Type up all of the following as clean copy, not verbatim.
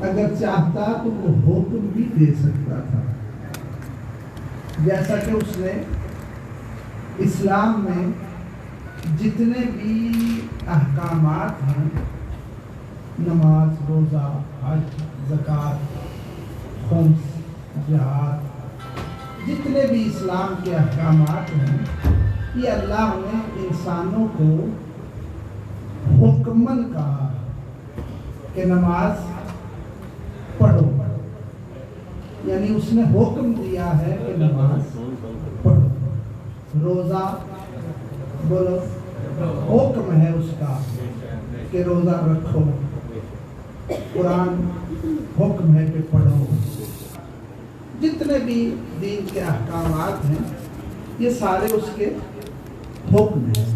اگر چاہتا تو وہ حکم بھی دے سکتا تھا، جیسا کہ اس نے اسلام میں جتنے بھی احکامات ہیں، نماز، روزہ، حج، زکوٰۃ، خمس، جہاد، جتنے بھی اسلام کے احکامات ہیں، یہ اللہ نے انسانوں کو حکمن کہا کہ نماز پڑھو، یعنی اس نے حکم دیا ہے کہ نماز پڑھو. روزہ بولو، حکم ہے اس کا کہ روزہ رکھو. قرآن حکم ہے کہ پڑھو. جتنے بھی دین کے احکامات ہیں یہ سارے اس کے حکم ہیں.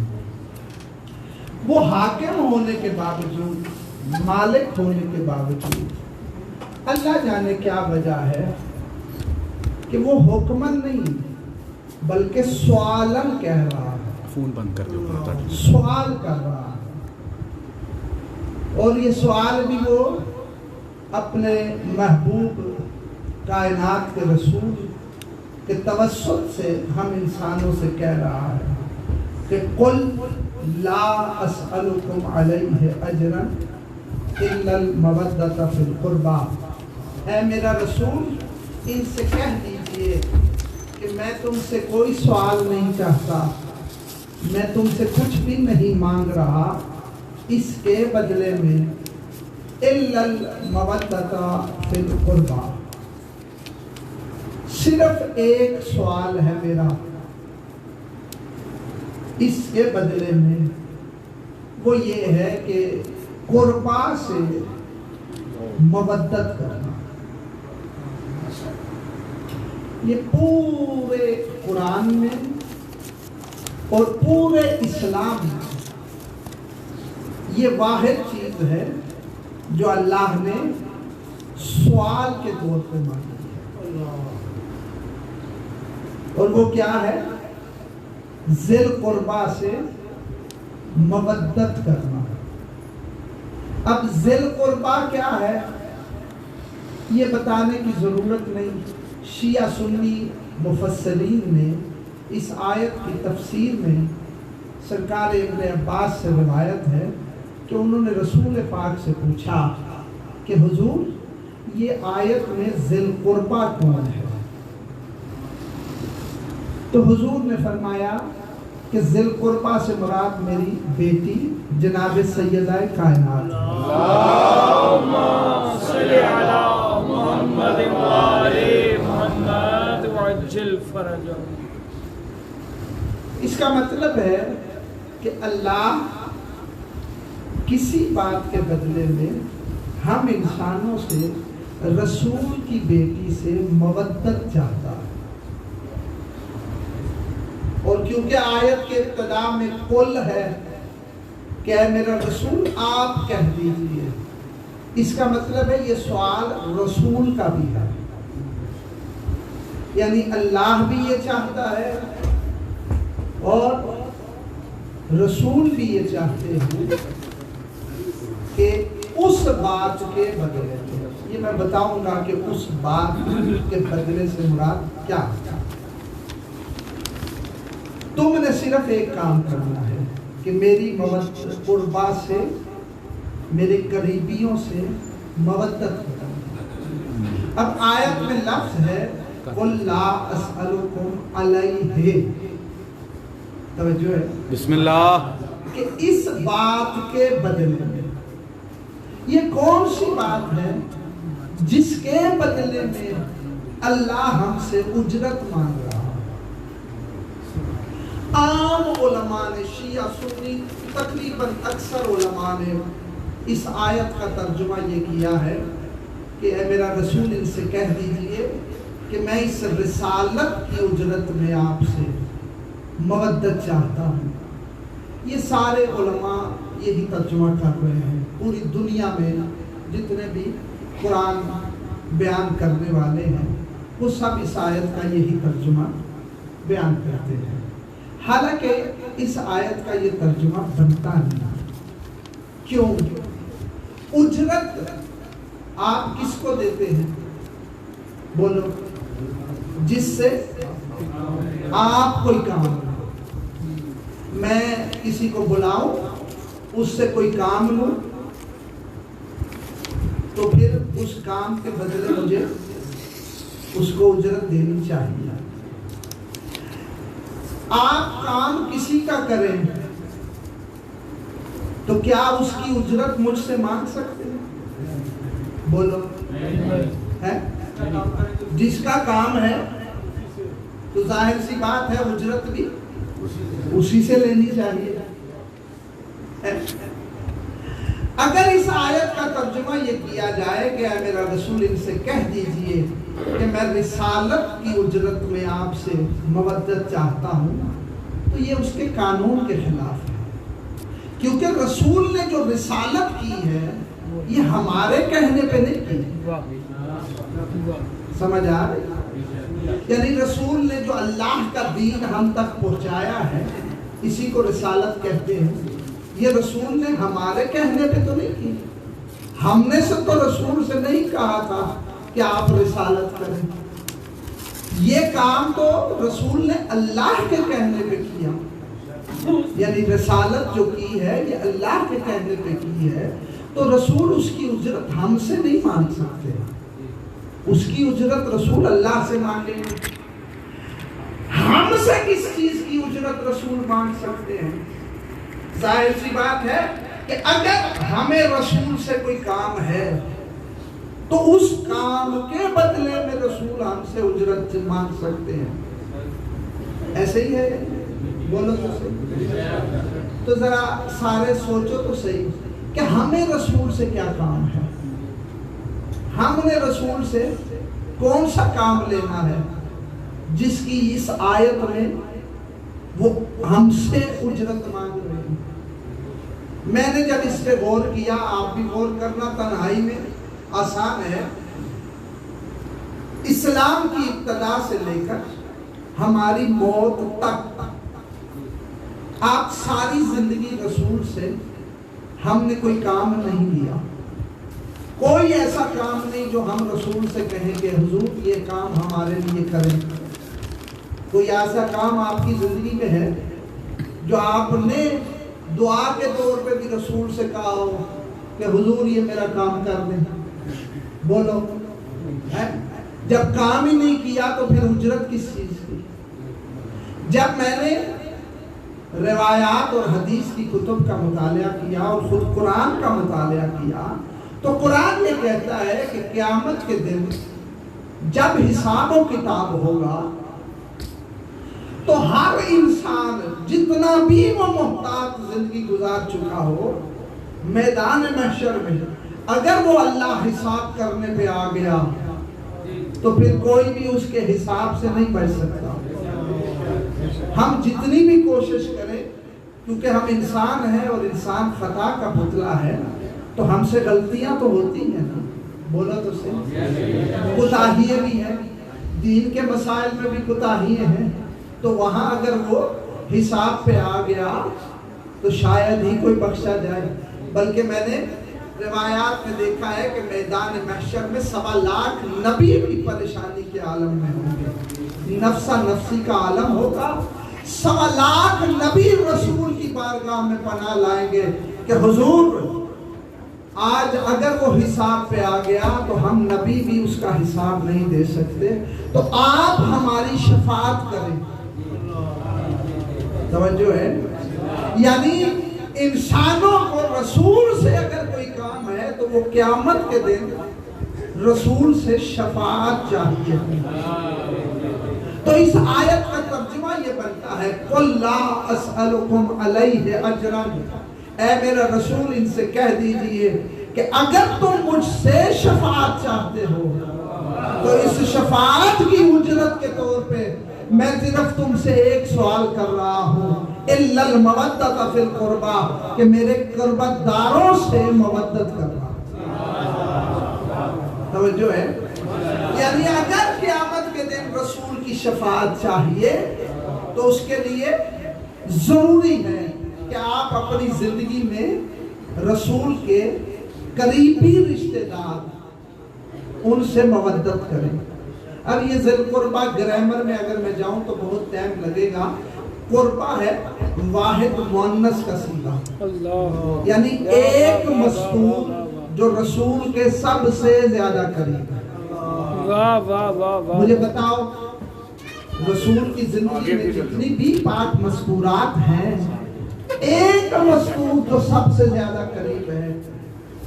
وہ حاکم ہونے کے باوجود، مالک ہونے کے باوجود، اللہ جانے کیا وجہ ہے کہ وہ حکمن نہیں بلکہ سوالن کہہ رہا ہے. فون بند کر دو، سوال کر رہا ہے، اور یہ سوال بھی وہ اپنے محبوب کائنات کے رسول کے توسط سے ہم انسانوں سے کہہ رہا ہے کہ قل لا اسألکم علیہ اجرا الا المودۃ فی القربى. اے میرا رسول، ان سے کہہ دیجئے کہ میں تم سے کوئی سوال نہیں چاہتا، میں تم سے کچھ بھی نہیں مانگ رہا اس کے بدلے میں الا المودۃ فی القربى. صرف ایک سوال ہے میرا اس کے بدلے میں، وہ یہ ہے کہ قربا سے مودت کرنا. یہ پورے قرآن میں اور پورے اسلام میں یہ واحد چیز ہے جو اللہ نے سوال کے طور پہ مانگی ہے، اور وہ کیا ہے؟ ذی القربیٰ سے مودت کرنا. اب ذی القربیٰ کیا ہے یہ بتانے کی ضرورت نہیں. شیعہ سنی مفسرین نے اس آیت کی تفسیر میں سرکار ابن عباس سے روایت ہے کہ انہوں نے رسول پاک سے پوچھا کہ حضور یہ آیت میں ذی القربیٰ کون ہے؟ تو حضور نے فرمایا کہ ذی القربیٰ سے مراد میری بیٹی جناب سیدہ کائنات. اللہم صلی علی محمد و آل محمد وعجل فرجہ. اس کا مطلب ہے کہ اللہ کسی بات کے بدلے میں ہم انسانوں سے رسول کی بیٹی سے مودت چاہتا ہے. اور کیونکہ آیت کے ابتدا میں قل ہے کہ اے میرا رسول آپ کہہ دیجئے، اس کا مطلب ہے یہ سوال رسول کا بھی ہے. یعنی اللہ بھی یہ چاہتا ہے اور رسول بھی یہ چاہتے ہیں کہ اس بات کے بدلے میں، یہ میں بتاؤں گا کہ اس بات کے بدلے سے مراد کیا ہے. تم نے صرف ایک کام کرنا ہے کہ میری مودت قربا سے، میرے قریبیوں سے مودت کرنا. اب آیت میں لفظ ہے قل لا اسألکم علیہ، توجہ ہے بسم اللہ، کہ اس بات کے بدلے میں. یہ کون سی بات ہے جس کے بدلے میں اللہ ہم سے اجرت مانگ رہا ہے؟ عام علماء نے، شیعہ سنی تقریباً اکثر علماء نے اس آیت کا ترجمہ یہ کیا ہے کہ اے میرا رسول ان سے کہہ دیجئے کہ میں اس رسالت کی اجرت میں آپ سے مودت چاہتا ہوں. یہ سارے علماء یہی ترجمہ کر رہے ہیں. پوری دنیا میں جتنے بھی قرآن بیان کرنے والے ہیں وہ سب اس آیت کا یہی ترجمہ بیان کرتے ہیں. حالانکہ اس آیت کا یہ ترجمہ بنتا نہیں. کیوں؟ اجرت آپ کس کو دیتے ہیں؟ بولو، جس سے آپ کوئی کام، میں کسی کو بلاؤں، اس سے کوئی کام لوں، تو پھر اس کام کے بدلے مجھے اس کو اجرت دینی چاہیے۔ آپ کام کسی کا کریں تو کیا اس کی اجرت مجھ سے مانگ سکتے ہیں؟ بولو، ہے؟ جس کا کام ہے تو ظاہر سی بات ہے اجرت بھی اسی سے لینی چاہیے۔ اگر اس آیت کا ترجمہ یہ کیا جائے کہ اے میرا رسول ان سے کہہ دیجئے کہ میں رسالت کی اجرت میں آپ سے مودت چاہتا ہوں، تو یہ اس کے قانون کے خلاف ہے، کیونکہ رسول نے جو رسالت کی ہے یہ ہمارے کہنے پہ نہیں کی۔ سمجھ آ رہی؟ یعنی رسول نے جو اللہ کا دین ہم تک پہنچایا ہے، اسی کو رسالت کہتے ہیں۔ یہ رسول نے ہمارے کہنے پہ تو نہیں کی، ہم نے سے تو رسول سے نہیں کہا تھا کہ آپ رسالت کریں، یہ کام تو رسول نے اللہ کے کہنے پہ کیا۔ یعنی رسالت جو کی ہے یہ اللہ کے کہنے پہ کی ہے، تو رسول اس کی اجرت ہم سے نہیں مانگ سکتے، اس کی اجرت رسول اللہ سے مانگیں گے۔ ہم سے کس چیز کی اجرت رسول مانگ سکتے ہیں؟ ظاہر سی بات ہے کہ اگر ہمیں رسول سے کوئی کام ہے تو اس کام کے بدلے میں رسول ہم سے اجرت مانگ سکتے ہیں۔ ایسے ہی ہے، بولو تو صحیح۔ تو ذرا سارے سوچو تو صحیح کہ ہمیں رسول سے کیا کام ہے، ہم نے رسول سے کون سا کام لینا ہے جس کی اس آیت میں وہ ہم سے اجرت مانگ رہے ہیں۔ میں نے جب اس پہ غور کیا، آپ بھی غور کرنا، تنہائی میں آسان ہے۔ اسلام کی ابتدا سے لے کر ہماری موت تک آپ ساری زندگی رسول سے ہم نے کوئی کام نہیں لیا، کوئی ایسا کام نہیں جو ہم رسول سے کہیں کہ حضور یہ کام ہمارے لیے کریں۔ کوئی ایسا کام آپ کی زندگی میں ہے جو آپ نے دعا کے طور پہ بھی رسول سے کہا ہو کہ حضور یہ میرا کام کر دیں؟ بولو، جب کام ہی نہیں کیا تو پھر اجرت کس چیز کی؟ جب میں نے روایات اور حدیث کی کتب کا مطالعہ کیا اور خود قرآن کا مطالعہ کیا تو قرآن یہ کہتا ہے کہ قیامت کے دن جب حساب و کتاب ہوگا تو ہر انسان جتنا بھی وہ محتاط زندگی گزار چکا ہو، میدان محشر میں اگر وہ اللہ حساب کرنے پہ آ گیا تو پھر کوئی بھی اس کے حساب سے نہیں بچ سکتا۔ ہم جتنی بھی کوشش کریں، کیونکہ ہم انسان ہیں اور انسان خطا کا پتلا ہے، تو ہم سے غلطیاں تو ہوتی ہیں نا، بولا تو صحیح، کوتاہیاں بھی ہیں، دین کے مسائل میں بھی کوتاہیاں ہیں، تو وہاں اگر وہ حساب پہ آ گیا تو شاید ہی کوئی بخشا جائے۔ بلکہ میں نے روایات میں دیکھا ہے کہ میدان محشر میں 1.25 لاکھ نبی بھی پریشانی کے عالم میں ہوں گے، نفسا نفسی کا عالم ہوگا، 1.25 لاکھ نبی رسول کی بارگاہ میں پناہ لائیں گے کہ حضور آج اگر وہ حساب پہ آ گیا تو ہم نبی بھی اس کا حساب نہیں دے سکتے، تو آپ ہماری شفاعت کریں۔ توجہ ہے؟ یعنی انسانوں کو رسول سے اگر کوئی کام ہے تو وہ قیامت کے دن رسول سے شفاعت چاہیے۔ تو اس آیت کا ترجمہ یہ بنتا ہے قُلْ لَا أَسْأَلُكُمْ عَلَيْهِ أَجْرًا، اے میرا رسول ان سے کہہ دیجئے کہ اگر تم مجھ سے شفاعت چاہتے ہو تو اس شفاعت کی اجرت کے طور پہ میں صرف تم سے ایک سوال کر رہا ہوں، إِلَّا الْمَوَدَّةَ فِي الْقُرْبَى، کہ میرے قربت داروں سے مودت کرنا۔ توجہ ہے؟ یعنی اگر قیامت کے دن رسول کی شفاعت چاہیے تو اس کے لیے ضروری ہے کہ آپ اپنی زندگی میں رسول کے قریبی رشتہ دار ان سے مودت کریں. اب یہ ذی القربہ گرامر میں اگر میں جاؤں تو بہت ٹائم لگے گا. قربہ ہے واحد مؤنث کا صیغہ, یعنی ایک مذکور جو رسول کے سب سے زیادہ قریب ہے. واہ واہ واہ واہ. مجھے بتاؤ رسول کی زندگی میں جتنی بھی پاک مذکورات ہیں, ایک مذکور جو سب سے زیادہ قریب ہے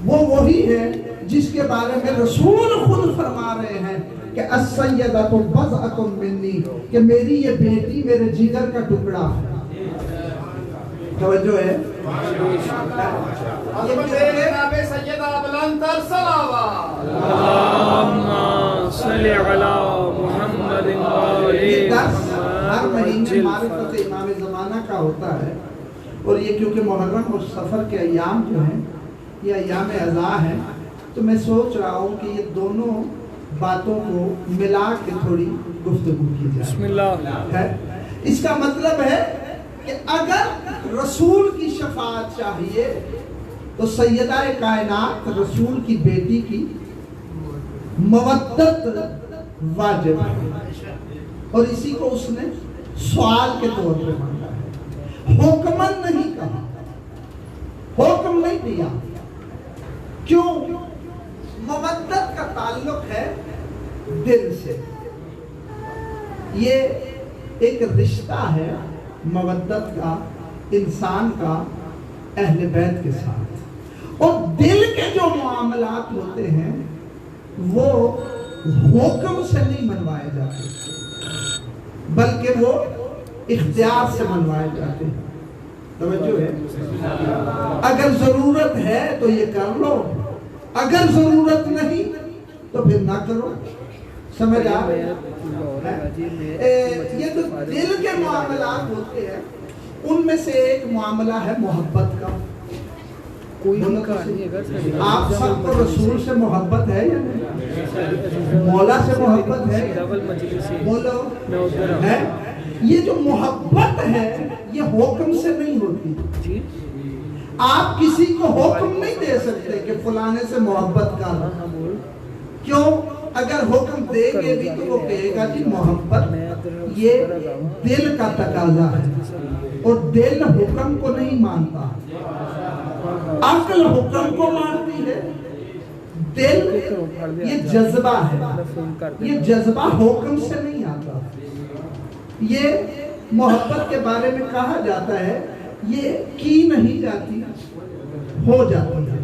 وہ وہی ہے جس کے بارے میں رسول خود فرما رہے ہیں کہ السیدۃ بضعۃ منی, کہ میری یہ بیٹی میرے جگر کا ٹکڑا ہے. توجہ ہے. یہ درس ہر مہینے معرفت امام زمانہ کا ہوتا ہے, اور یہ کیونکہ محرم اور سفر کے ایام جو ہیں یہ ایام عزا ہیں, تو میں سوچ رہا ہوں کہ یہ دونوں باتوں کو ملا کے تھوڑی گفتگو کی جائے. بسم اللہ. اس کا مطلب ہے کہ اگر رسول کی شفاعت چاہیے تو سیدہ کائنات رسول کی بیٹی کی مودت واجب ہے, اور اسی کو اس نے سوال کے طور پہ مانگا ہے. حکمن نہیں کہا, حکم نہیں دیا. کیوں؟ مودت کا تعلق ہے دل سے. یہ ایک رشتہ ہے مودت کا انسان کا اہل بیت کے ساتھ, اور دل کے جو معاملات ہوتے ہیں وہ حکم سے نہیں منوائے جاتے بلکہ وہ اختیار سے منوائے جاتے ہیں. توجہ ہے. اگر ضرورت ہے تو یہ کر لو, اگر ضرورت نہیں تو پھر نہ کرو. سمجھ آ رہے ہیں؟ یہ تو دل کے معاملات ہوتے ہیں, ان میں سے ایک معاملہ ہے محبت کا. آپ سب کو رسول سے محبت ہے یا نہیں؟ مولا سے محبت ہے؟ بولو ہے. یہ جو محبت ہے یہ حکم سے نہیں ہوتی. آپ کسی کو حکم نہیں دے سکتے کہ فلانے سے محبت کر. کیوں؟ اگر حکم دے گے بھی تو وہ کہے گا کہ محبت یہ دل کا تقاضا ہے, اور دل حکم کو نہیں مانتا, عقل حکم کو مانتی ہے. دل یہ جذبہ ہے, یہ جذبہ حکم سے نہیں آتا. یہ محبت کے بارے میں کہا جاتا ہے یہ کی نہیں جاتی, ہو جاتی ہے.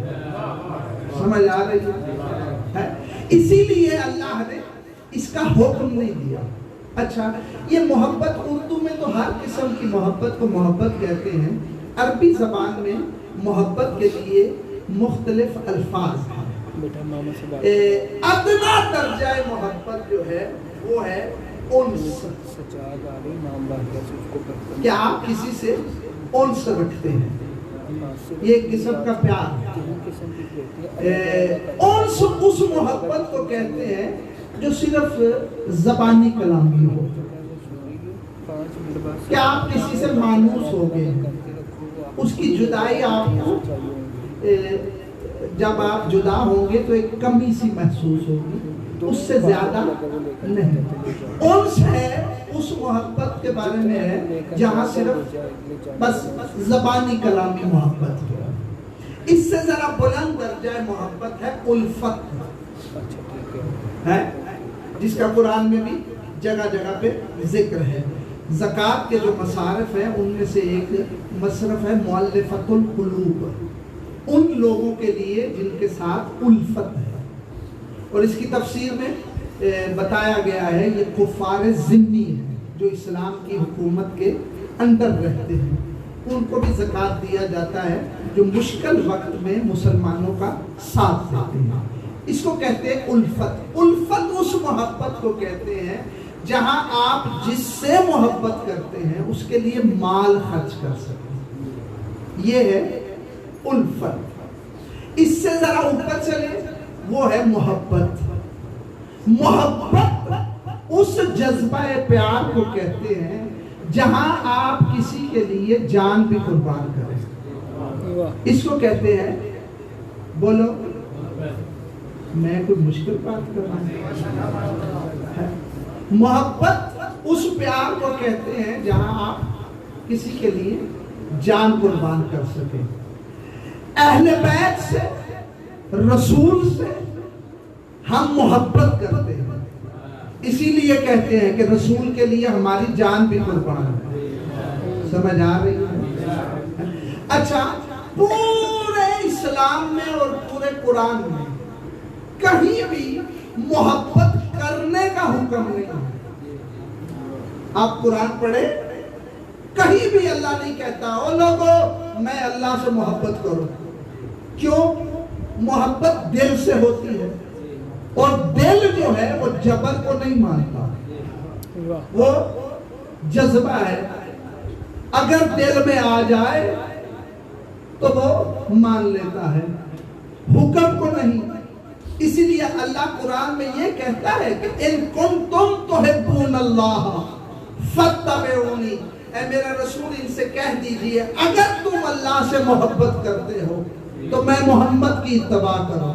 سمجھ آ رہی ہے؟ اسی لیے اللہ نے اس کا حکم نہیں دیا. اچھا, یہ محبت اردو میں تو ہر قسم کی محبت کو محبت کہتے ہیں. عربی زبان میں محبت کے لیے مختلف الفاظ ہیں. ادنا درجہ محبت جو ہے وہ ہے انس, کہ آپ کسی سے انس رکھتے ہیں, یہ ایک قسم کا پیار ہے. انس اس محبت کو کہتے ہیں جو صرف زبانی کلامی ہو, کہ آپ کسی سے مانوس ہو گئے, اس کی جدائی آپ کو جب آپ جدا ہوں گے تو ایک کمی سی محسوس ہوگی, اس سے زیادہ نہیں. انس ہے اس محبت کے بارے میں ہے جہاں صرف بس زبانی کلامی محبت ہے. اس سے ذرا بلند درجہ محبت ہے الفت ہے, جس کا قرآن میں بھی جگہ جگہ پہ ذکر ہے. زکوٰۃ کے جو مصارف ہیں ان میں سے ایک مصرف ہے مؤلفۃ القلوب, ان لوگوں کے لیے جن کے ساتھ الفت ہے. اور اس کی تفسیر میں بتایا گیا ہے یہ کفار ذمہ ہیں جو اسلام کی حکومت کے اندر رہتے ہیں, ان کو بھی زکوٰۃ دیا جاتا ہے جو مشکل وقت میں مسلمانوں کا ساتھ دیتے ہیں. اس کو کہتے ہیں الفت. الفت اس محبت کو کہتے ہیں جہاں آپ جس سے محبت کرتے ہیں اس کے لیے مال خرچ کر سکتے, یہ ہے الفت. اس سے ذرا اوپر چلے وہ ہے محبت. محبت اس جذبہ پیار کو کہتے ہیں جہاں آپ کسی کے لیے جان بھی قربان کریں. اس کو کہتے ہیں, بولو میں کوئی مشکل بات کر رہا ہوں؟ محبت اس پیار کو کہتے ہیں جہاں آپ کسی کے لیے جان قربان کر سکیں. اہل بیت سے، رسول سے ہم محبت کرتے ہیں، اسی لیے کہتے ہیں کہ رسول کے لیے ہماری جان بھی قربان ہے. سمجھ آ رہی ہے؟ اچھا، پورے اسلام میں اور پورے قرآن میں کہیں بھی محبت کرنے کا حکم نہیں ہے. آپ قرآن پڑھیں، کہیں بھی اللہ نہیں کہتا او لوگو میں اللہ سے محبت کرو. کیوں؟ محبت دل سے ہوتی ہے، اور دل جو ہے وہ جبر کو نہیں مانتا، وہ جذبہ ہے. اگر دل میں آ جائے تو وہ مان لیتا ہے، حکم کو نہیں. اسی لیے اللہ قرآن میں یہ کہتا ہے کہ ان کنتم تحبون اللہ فاتبعونی. اے میرا رسول ان سے کہہ دیجئے اگر تم اللہ سے محبت کرتے ہو تو میں محمد کی اتباع کرو.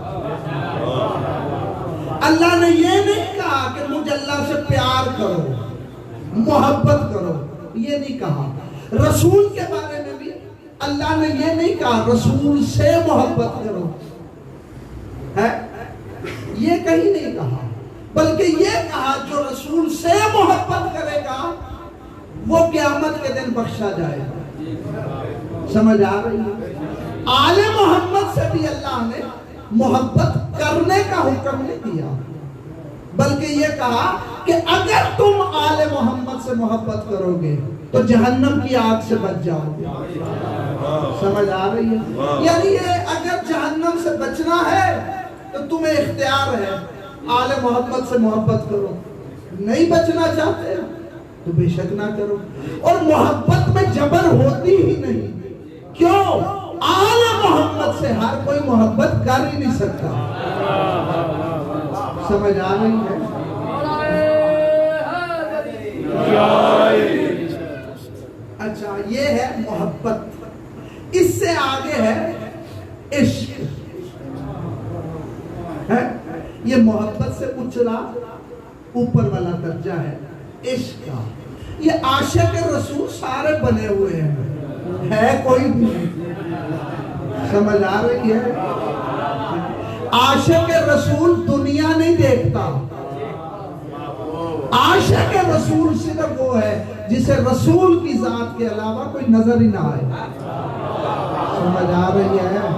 اللہ نے یہ نہیں کہا کہ مجھ اللہ سے پیار کرو، محبت کرو، یہ نہیں کہا. رسول کے بارے میں بھی اللہ نے یہ نہیں کہا رسول سے محبت کرو، ہے یہ کہیں نہیں کہا، بلکہ یہ کہا جو رسول سے محبت کرے گا وہ قیامت کے دن بخشا جائے گا. سمجھ آ رہی ہے؟ آل محمد سے بھی اللہ نے محبت کرنے کا حکم نہیں دیا، بلکہ یہ کہا کہ اگر تم آل محمد سے محبت کرو گے تو جہنم کی آگ سے بچ جاؤ گے. سمجھ آ رہی ہے؟ یعنی یہ اگر جہنم سے بچنا ہے تو تمہیں اختیار ہے، آل محمد سے محبت کرو. نہیں بچنا چاہتے تو بے شک نہ کرو. اور محبت میں جبر ہوتی ہی نہیں. کیوں؟ آل محمد سے ہر کوئی محبت کر ہی نہیں سکتا. سمجھ آ رہی ہے؟ اچھا، یہ ہے محبت. اس سے آگے ہے عشق. یہ محبت سے اچھلا اوپر والا درجہ ہے عشق کا. یہ عاشق رسول سارے بنے ہوئے ہیں، ہے کوئی بھی. سمجھ آ رہی ہے؟ عاشق رسول دنیا نہیں دیکھتا. عاشق رسول صرف وہ ہے جسے رسول کی ذات کے علاوہ کوئی نظر ہی نہ آئے. سمجھ آ رہی ہے؟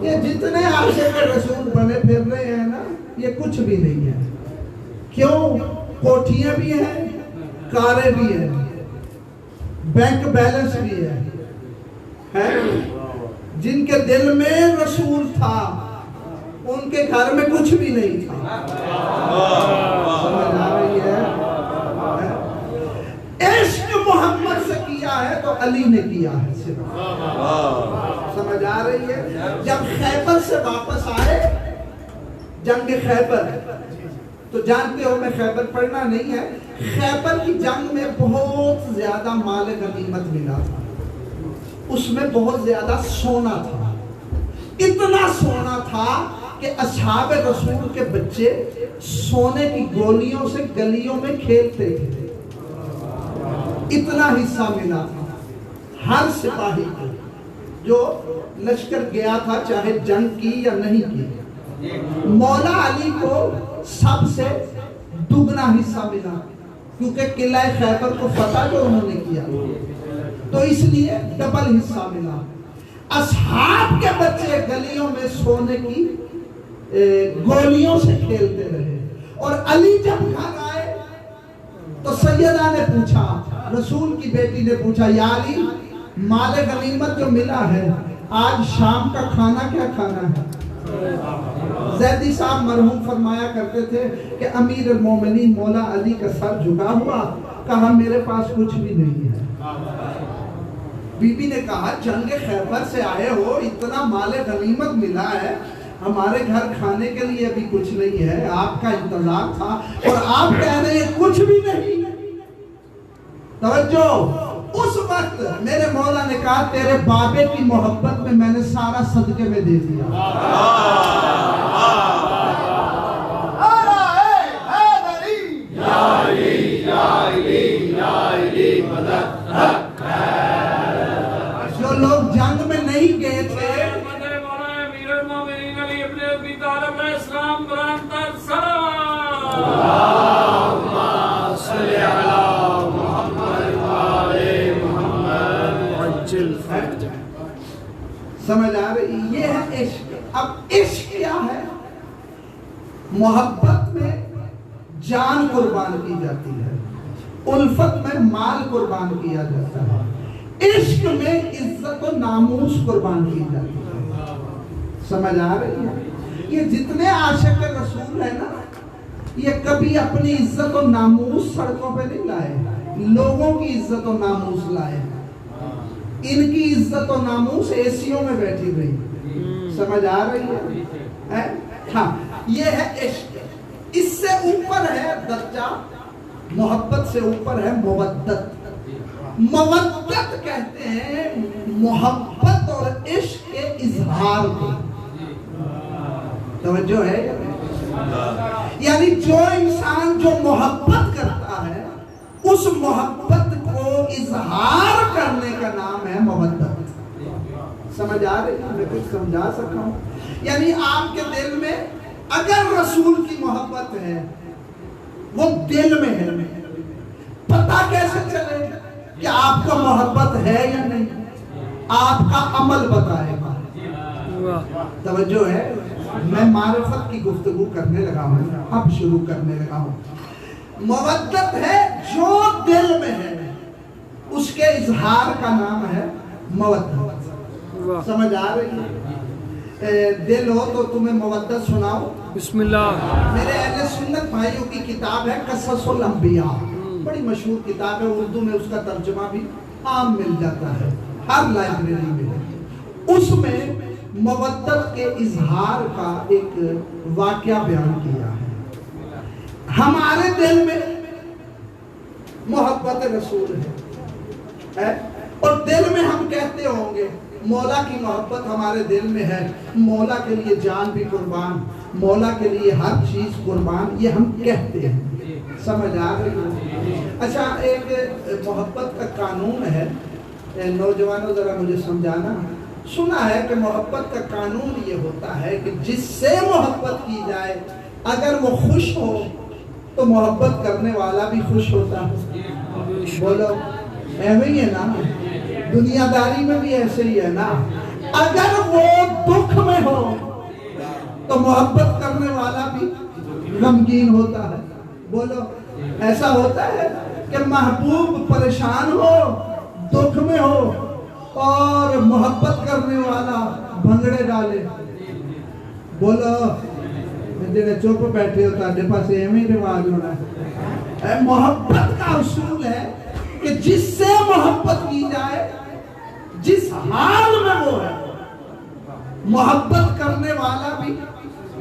یہ جتنے عاشق رسول بنے پھر رہے ہیں نا، یہ کچھ بھی نہیں ہے. کیوں؟ کوٹھیاں بھی ہیں، کاریں بھی ہیں، بینک بیلنس بھی ہے. جن کے دل میں رسول تھا ان کے گھر میں کچھ بھی نہیں تھا. سمجھ آ رہی ہے؟ عشق محمد سے کیا ہے تو علی نے کیا ہے صرف. سمجھ آ رہی ہے؟ جب خیبر سے واپس آئے، جنگ خیبر تو جانتے ہو، میں خیبر پڑھنا نہیں ہے. خیبر کی جنگ میں بہت زیادہ مال غنیمت ملا تھا. اس میں بہت زیادہ سونا تھا. اتنا سونا تھا کہ اصحاب رسول کے بچے سونے کی گولیوں سے گلیوں میں کھیلتے تھے. اتنا حصہ ملا تھا ہر سپاہی کو جو لشکر گیا تھا، چاہے جنگ کی یا نہیں کی. مولا علی کو سب سے دگنا حصہ ملا، کیونکہ قلعہ خیبر کو فتح جو انہوں نے کیا، تو اس لیے ڈبل حصہ ملا. اصحاب کے بچے گلیوں میں سونے کی گولیوں سے کھیلتے رہے. اور علی جب گھر آئے تو سیدہ نے پوچھا، رسول کی بیٹی نے پوچھا، یا علی مال غنیمت جو ملا ہے آج شام کا کھانا کیا کھانا ہے؟ زیدی صاحب مرحوم فرمایا کرتے تھے کہ امیر المومنین مولا علی کا سر جھکا ہوا کہا میرے پاس کچھ بھی نہیں ہے. بی بی نے کہا جنگ خیبر سے آئے ہو، اتنا مال غنیمت ملا ہے، ہمارے گھر کھانے کے لیے بھی کچھ نہیں ہے، آپ کا انتظار تھا اور آپ کہہ رہے ہیں کچھ بھی نہیں. توجہ، اس وقت میرے مولا نے کہا تیرے بابے کی محبت میں میں نے سارا صدقے میں دے دیا. محبت میں جان قربان کی جاتی ہے، الفت میں مال قربان کیا جاتا ہے، عشق میں عزت و ناموس قربان کی جاتی ہے۔ سمجھ آ رہی ہے؟ یہ جتنے عاشق رسول ہیں نا، یہ کبھی اپنی عزت و ناموس سڑکوں پہ نہیں لائے، لوگوں کی عزت و ناموس لائے۔ ان کی عزت و ناموس ایسیوں میں بیٹھی گئی۔ سمجھ آ رہی ہے؟ ہاں، یہ ہے عشق۔ اس سے اوپر ہے درجہ، محبت سے اوپر ہے مودت۔ مودت کہتے ہیں محبت اور عشق کے اظہار کو۔ توجہ ہے؟ یعنی جو انسان جو محبت کرتا ہے، اس محبت کو اظہار کرنے کا نام ہے مودت۔ سمجھ آ رہی ہے؟ میں کچھ سمجھا سکتا ہوں؟ یعنی آپ کے دل میں اگر رسول کی محبت ہے، وہ دل میں ہے، پتہ کیسے چلے کہ آپ کو محبت ہے یا نہیں؟ آپ کا عمل بتائے گا۔ توجہ ہے؟ میں معرفت کی گفتگو کرنے لگا ہوں، اب شروع کرنے لگا ہوں۔ مودت ہے جو دل میں ہے، اس کے اظہار کا نام ہے مودت۔ سمجھ آ رہی ہے؟ دل ہو تو تمہیں مودت سناؤ۔ بسم اللہ۔ میرے اہل سنت بھائیوں کی کتاب ہے قصص الانبیاء، بڑی مشہور کتاب ہے، اردو میں اس کا ترجمہ بھی عام مل جاتا ہے، ہر لائبریری میں۔ اس میں مودت کے اظہار کا ایک واقعہ بیان کیا ہے۔ ہمارے دل میں محبت رسول ہے، اور دل میں ہم کہتے ہوں گے مولا کی محبت ہمارے دل میں ہے، مولا کے لیے جان بھی قربان، مولا کے لیے ہر چیز قربان، یہ ہم کہتے ہیں۔ سمجھ آ رہی ہے؟ اچھا، ایک محبت کا قانون ہے، نوجوانوں ذرا مجھے سمجھانا۔ سنا ہے کہ محبت کا قانون یہ ہوتا ہے کہ جس سے محبت کی جائے اگر وہ خوش ہو تو محبت کرنے والا بھی خوش ہوتا ہے۔ بولو ایویں ہی ہے نا؟ دنیا داری میں بھی ایسے ہی ہے نا؟ اگر وہ دکھ میں ہو تو محبت کرنے والا بھی غمگین ہوتا ہے۔ بولو ایسا ہوتا ہے کہ محبوب پریشان ہو، دکھ میں ہو، اور محبت کرنے والا بھنگڑے ڈالے؟ بولو جنہیں چپ بیٹھے ہو تاڑے پاس ایویں رواج ہونا ہے۔ محبت کا اصول ہے کہ جس سے محبت کی جائے، جس حال میں وہ ہے، محبت کرنے والا بھی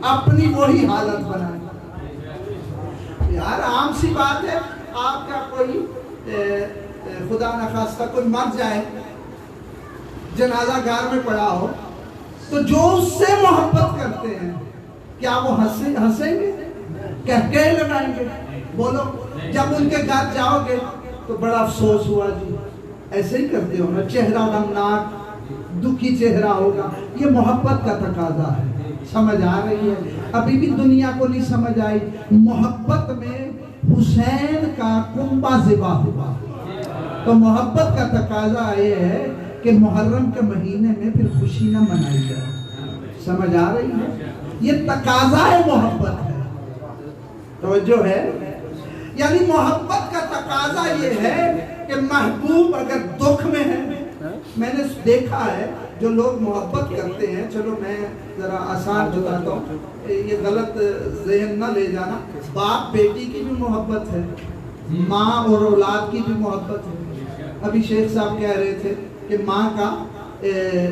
اپنی وہی حالت بنائے۔ یار عام سی بات ہے، آپ کا کوئی خدا نخواستہ کوئی مر جائے، جنازہ گار میں پڑا ہو، تو جو اس سے محبت کرتے ہیں کیا وہ ہنسیں گے؟ کہکے لگائیں گے؟ بولو جب ان کے گھر جاؤ گے تو بڑا افسوس ہوا جی، ایسے ہی کرتے ہو نا، چہرہ غمناک دکھی چہرہ ہوگا۔ یہ محبت کا تقاضا ہے۔ سمجھ آ رہی ہے؟ ابھی بھی دنیا کو نہیں سمجھ آئی۔ محبت میں حسین کا کنبہ ذبح ہوا، تو محبت کا تقاضا یہ ہے کہ محرم کے مہینے میں پھر خوشی نہ منائی جائے۔ سمجھ آ رہی ہے؟ یہ تقاضا ہے، محبت ہے۔ توجہ ہے؟ یعنی محبت کا تقاضا یہ ہے کہ محبوب اگر دکھ میں ہے، میں نے دیکھا ہے جو لوگ محبت کرتے ہیں، چلو میں ذرا آسان بتاتا ہوں، یہ غلط ذہن نہ لے جانا، باپ بیٹی کی بھی محبت ہے، ماں اور اولاد کی بھی محبت ہے۔ ابھی شیخ صاحب کہہ رہے تھے کہ ماں کا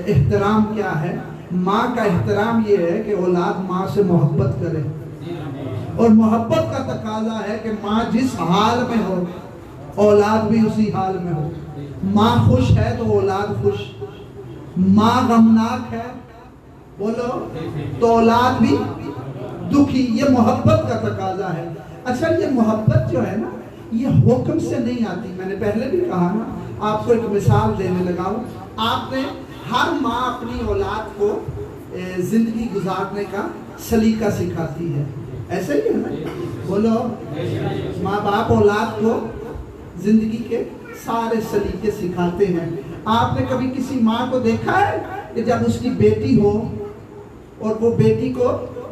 احترام کیا ہے۔ ماں کا احترام یہ ہے کہ اولاد ماں سے محبت کرے، اور محبت کا تقاضا ہے کہ ماں جس حال میں ہو اولاد بھی اسی حال میں ہو۔ ماں خوش ہے تو اولاد خوش، ماں غمناک ہے بولو تو اولاد بھی دکھی۔ یہ محبت کا تقاضا ہے۔ اچھا، یہ محبت جو ہے نا، یہ حکم سے نہیں آتی۔ میں نے پہلے بھی کہا نا، آپ کو ایک مثال دینے لگا ہوں۔ آپ نے ہر ماں اپنی اولاد کو زندگی گزارنے کا سلیقہ سکھاتی ہے، ایسے ہی ہے نا؟ بولو ماں باپ اولاد کو زندگی کے سارے سلیقے سکھاتے ہیں۔ آپ نے کبھی کسی ماں کو دیکھا ہے کہ جب اس کی بیٹی ہو اور وہ بیٹی کو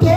2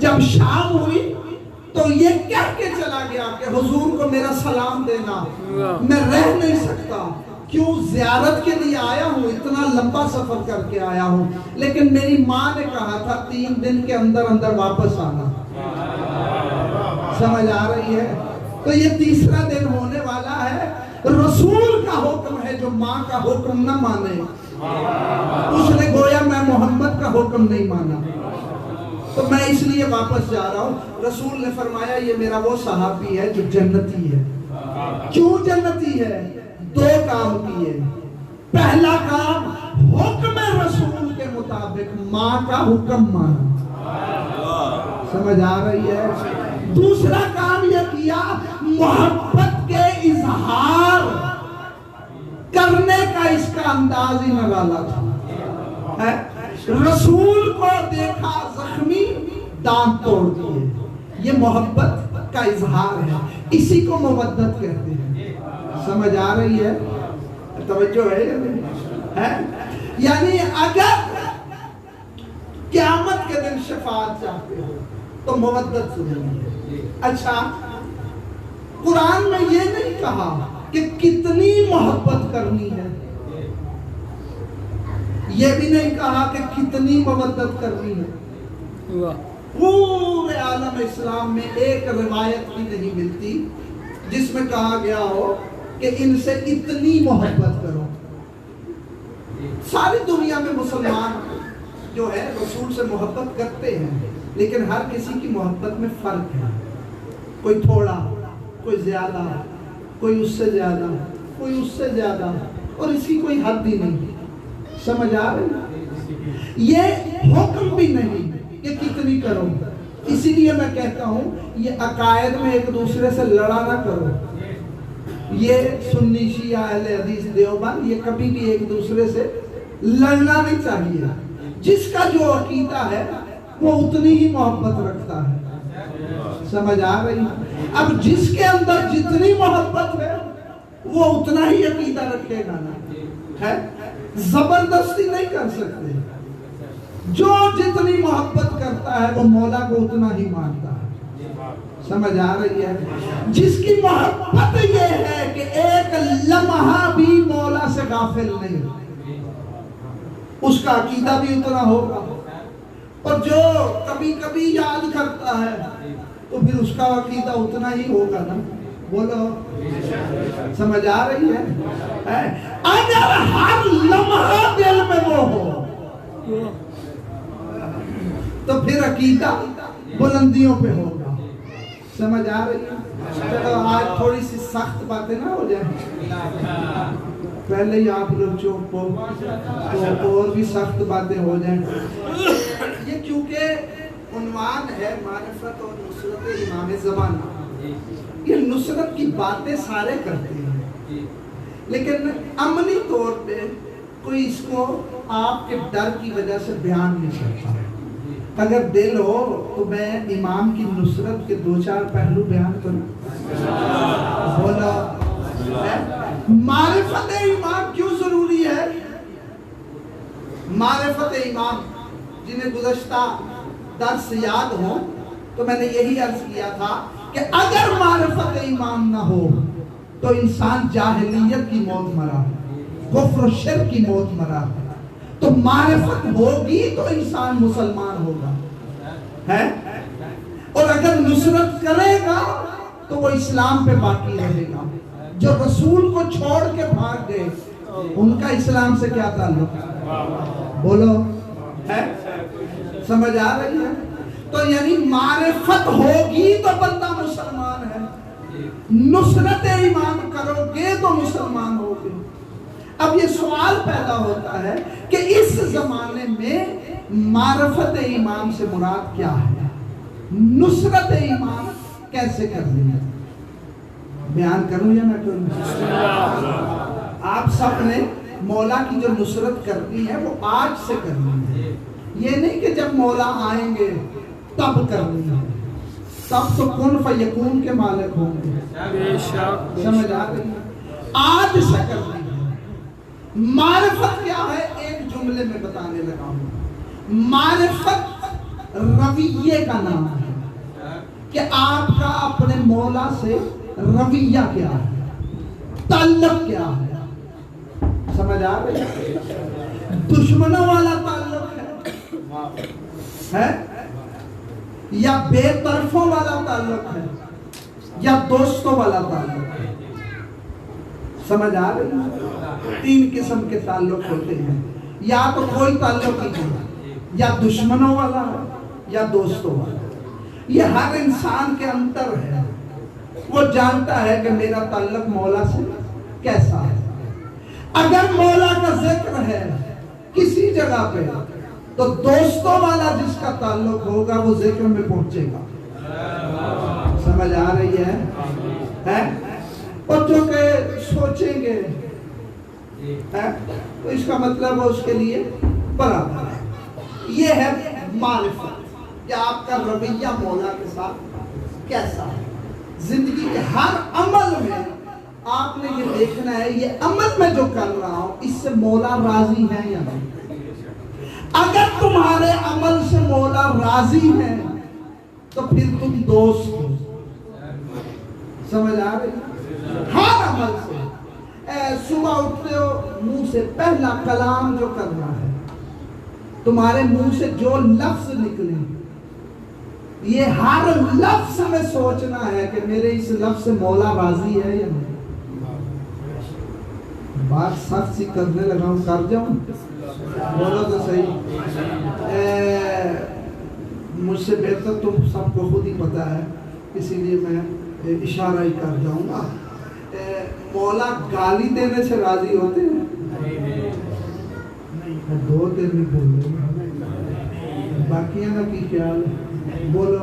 جب شام ہوئی تو یہ کہہ کے چلا گیا کہ حضور کو میرا سلام دینا، میں رہ نہیں سکتا، کیوں زیارت کے لیے آیا ہوں، اتنا لمبا سفر کر کے آیا ہوں، لیکن میری ماں نے کہا تھا 3 دن کے اندر اندر واپس آنا۔ سمجھ آ رہی ہے؟ تو یہ تیسرا دن ہونے والا ہے۔ رسول کا حکم ہے جو ماں کا حکم نہ مانے، اس نے گویا میں محمد کا حکم نہیں مانا، تو میں اس لیے واپس جا رہا ہوں۔ رسول نے فرمایا یہ میرا وہ صحابی ہے جو جنتی ہے۔ کیوں جنتی ہے؟ 2 کام کیے۔ پہلا کام حکم رسول کے مطابق ماں کا حکم مانا، سمجھ آ رہی ہے؟ دوسرا کام یہ کیا محبت کے اظہار کرنے کا اس کا انداز ہی نرالا تھا۔ رسول کو دیکھا زخمی، دانت توڑ دیے، یہ محبت کا اظہار ہے، اسی کو مودت کہتے ہیں۔ سمجھ آ رہی ہے؟ توجہ ہے یا نہیں؟ یعنی اگر قیامت کے دن شفاعت چاہتے ہو تو مودت ضروری ہے۔ اچھا، قرآن میں یہ نہیں کہا کہ کتنی محبت کرنی ہے، یہ بھی نہیں کہا کہ کتنی مودت کرنی ہے۔ پورے عالم اسلام میں ایک روایت بھی نہیں ملتی جس میں کہا گیا ہو کہ ان سے اتنی محبت کرو۔ ساری دنیا میں مسلمان جو ہے رسول سے محبت کرتے ہیں، لیکن ہر کسی کی محبت میں فرق ہے، کوئی تھوڑا، کوئی زیادہ، کوئی اس سے زیادہ، کوئی اس سے زیادہ، اور اس کی کوئی حد ہی نہیں۔ سمجھ آ رہی؟ یہ حکم بھی نہیں کہ کتنی کرو، اسی لیے میں کہتا ہوں یہ عقائد میں ایک دوسرے سے لڑا نہ کرو۔ یہ سنی شیعہ اہل حدیث دیوبند یہ کبھی بھی ایک دوسرے سے لڑنا نہیں چاہیے۔ جس کا جو عقیدہ ہے وہ اتنی ہی محبت رکھتا ہے۔ سمجھ آ رہی؟ اب جس کے اندر جتنی محبت ہے وہ اتنا ہی عقیدہ رکھے گا نا، ہے زبردستی نہیں کر سکتے۔ جو جتنی محبت کرتا ہے وہ مولا کو اتنا ہی مانتا ہے۔ سمجھ آ رہی ہے؟ جس کی محبت یہ ہے کہ ایک لمحہ بھی مولا سے غافل نہیں، اس کا عقیدہ بھی اتنا ہوگا، اور جو کبھی کبھی یاد کرتا ہے تو پھر اس کا عقیدہ اتنا ہی ہوگا نا۔ بولو، سمجھ آ رہی ہے؟ اگر ہر لمحہ دل میں وہ ہو تو پھر عقیدہ بلندیوں پہ ہوگا۔ سمجھ آ رہی ہے؟ چلو آج تھوڑی سی سخت باتیں نہ ہو جائیں، پہلے ہی آپ لوگ چوپ ہو تو اور بھی سخت باتیں ہو جائیں۔ یہ کیونکہ عنوان ہے معرفت اور نصرت امام زمانہ، یہ نصرت کی باتیں سارے کرتے ہیں، لیکن عملی طور پہ کوئی اس کو آپ کے ڈر کی وجہ سے بیان نہیں کرتا۔ اگر دل ہو تو میں امام کی نصرت کے 2-4 پہلو بیان کروں۔ بولا معرفت امام کیوں ضروری ہے؟ معرفت امام جنہیں گزشتہ درس یاد ہو تو میں نے یہی عرض کیا تھا کہ اگر معرفت امام نہ ہو تو انسان جاہلیت کی موت مرا، کفر و شرک کی موت مرا، تو معرفت ہوگی تو انسان مسلمان ہوگا ہے، اور اگر نصرت کرے گا تو وہ اسلام پہ باقی رہے گا۔ جو رسول کو چھوڑ کے بھاگ گئے ان کا اسلام سے کیا تعلق ہے؟ بولو، ہے؟ سمجھ آ رہی ہے؟ تو یعنی معرفت ہوگی تو بندہ مسلمان ہے، نصرت امام کرو گے تو مسلمان ہوگے۔ اب یہ سوال پیدا ہوتا ہے کہ اس زمانے میں معرفت امام سے مراد کیا ہے؟ نصرت امام کیسے کرنی ہے؟ بیان کروں یا نہ کروں؟ آپ سب نے مولا کی جو نصرت کرنی ہے وہ آج سے کرنی ہے، یہ نہیں کہ جب مولا آئیں گے تب کرنی ہے، تب تو کن فیکون کے مالک ہوں گے۔ سمجھ آ گئی؟ آج سے کرنی ہے۔ معرفت کیا ہے؟ ایک جملے میں بتانے لگا ہوں۔ معرفت رویے کا نام ہے کہ آپ کا اپنے مولا سے رویہ کیا ہے، تعلق کیا ہے. سمجھ آ رہی ہے؟ دشمنوں والا تعلق ہے یا بے طرفوں والا تعلق ہے یا دوستوں والا تعلق ہے. سمجھ آ رہی ہے؟ 3 قسم کے تعلق ہوتے ہیں. یا تو کوئی تعلق ہی نہیں، یا دشمنوں والا ہے یا دوستوں والا. یہ ہر انسان کے اندر ہے. وہ جانتا ہے کہ میرا تعلق مولا سے کیسا ہے. اگر مولا کا ذکر ہے کسی جگہ پہ تو دوستوں والا جس کا تعلق ہوگا وہ ذکر میں پہنچے گا. سمجھ آ رہی ہے؟ اور جو کہ سوچیں گے تو اس کا مطلب اس کے لیے برابر ہے. یہ ہے معرفت کہ آپ کا رویہ مولا کے ساتھ کیسا ہے. زندگی کے ہر عمل میں آپ نے یہ دیکھنا ہے یہ عمل میں جو کر رہا ہوں اس سے مولا راضی ہے یا نہیں. اگر تمہارے عمل سے مولا راضی ہے تو پھر تم دوست ہو. سمجھ آ رہی؟ ہر عمل سے صبح اٹھتے ہو منہ سے پہلا کلام جو کرنا ہے، تمہارے منہ سے جو لفظ نکلے یہ ہر لفظ میں سوچنا ہے کہ میرے اس لفظ سے مولا راضی ہے یا نہیں. بات سخت سی کرنے لگا ہوں، کر جاؤں؟ بولو تو صحیح. مجھ سے بہتر تم سب کو خود ہی پتا ہے، اسی لیے میں اشارہ ہی کر جاؤں گا. مولا گالی دینے سے راضی ہوتے ہیں؟ 2-3 نہیں بول رہے، باقی ہے نا کی خیال ہے؟ بولو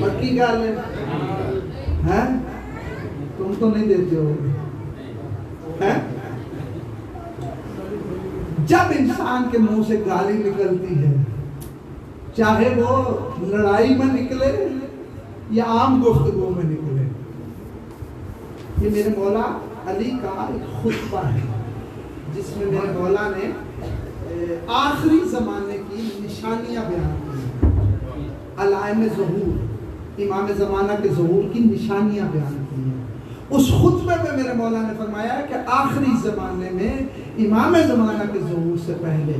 پکی گال ہے؟ تم تو نہیں دیتے ہو. جب انسان کے منہ سے گالی نکلتی ہے، چاہے وہ لڑائی میں نکلے یا عام گفتگو میں نکلے، یہ میرے مولا علی کا ایک خطبہ ہے جس میں میرے مولا نے آخری زمانے کی نشانیاں بیان کی. علائم ظہور، امام زمانہ کے ظہور کی نشانیاں بیان کی ہیں. اس خطبے میں میرے مولا نے فرمایا کہ آخری زمانے میں امام زمانہ کے ظہور سے پہلے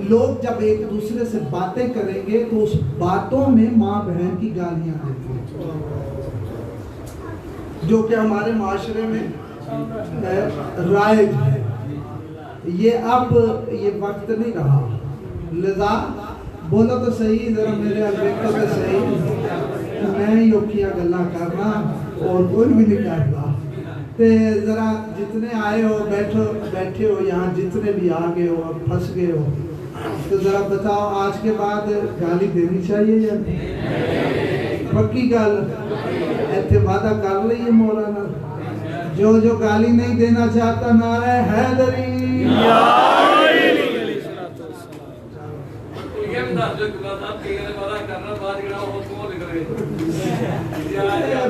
لوگ جب ایک دوسرے سے باتیں کریں گے تو اس باتوں میں ماں بہن کی گالیاں دیتے ہیں، جو کہ ہمارے معاشرے میں رائج ہے. یہ اب یہ وقت نہیں رہا. لذا بولو تو صحیح، ذرا میرے البیکو تو صحیح، میں یوکیا گلا کرنا اور کوئی بھی نہیں کرتا. تے ذرا جتنے آئے ہو بیٹھے ہو یہاں، جتنے بھی آگے ہو اور پھنس گئے ہو، تو ذرا بتاؤ آج کے بعد گالی دینی چاہیے یا نہیں؟ پکی گل ایتھے وعدہ کر لئیے مولانا. جو گالی نہیں دینا چاہتا نعرہ حیدری.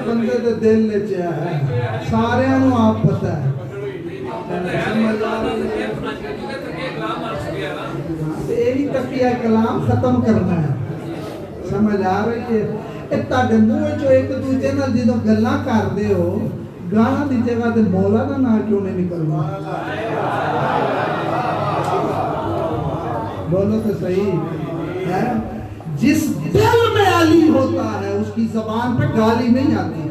بندے دے دل نے چاہے سارے انہوں آپ پتہ ہے. ایہی تقیہ کلام ختم کرنا ہے. سمجھ آ رہی ہے؟ اتنا گندو ہے جو ایک دوسرے نہ جدوں گلاں کر دے ہو، گانا دی جگہ تے مولا نہ کیوں نہیں نکلنا. بولو تو صحیح ہے. جس دل میں علی ہوتا ہے اس کی زبان پہ گالی نہیں آتی.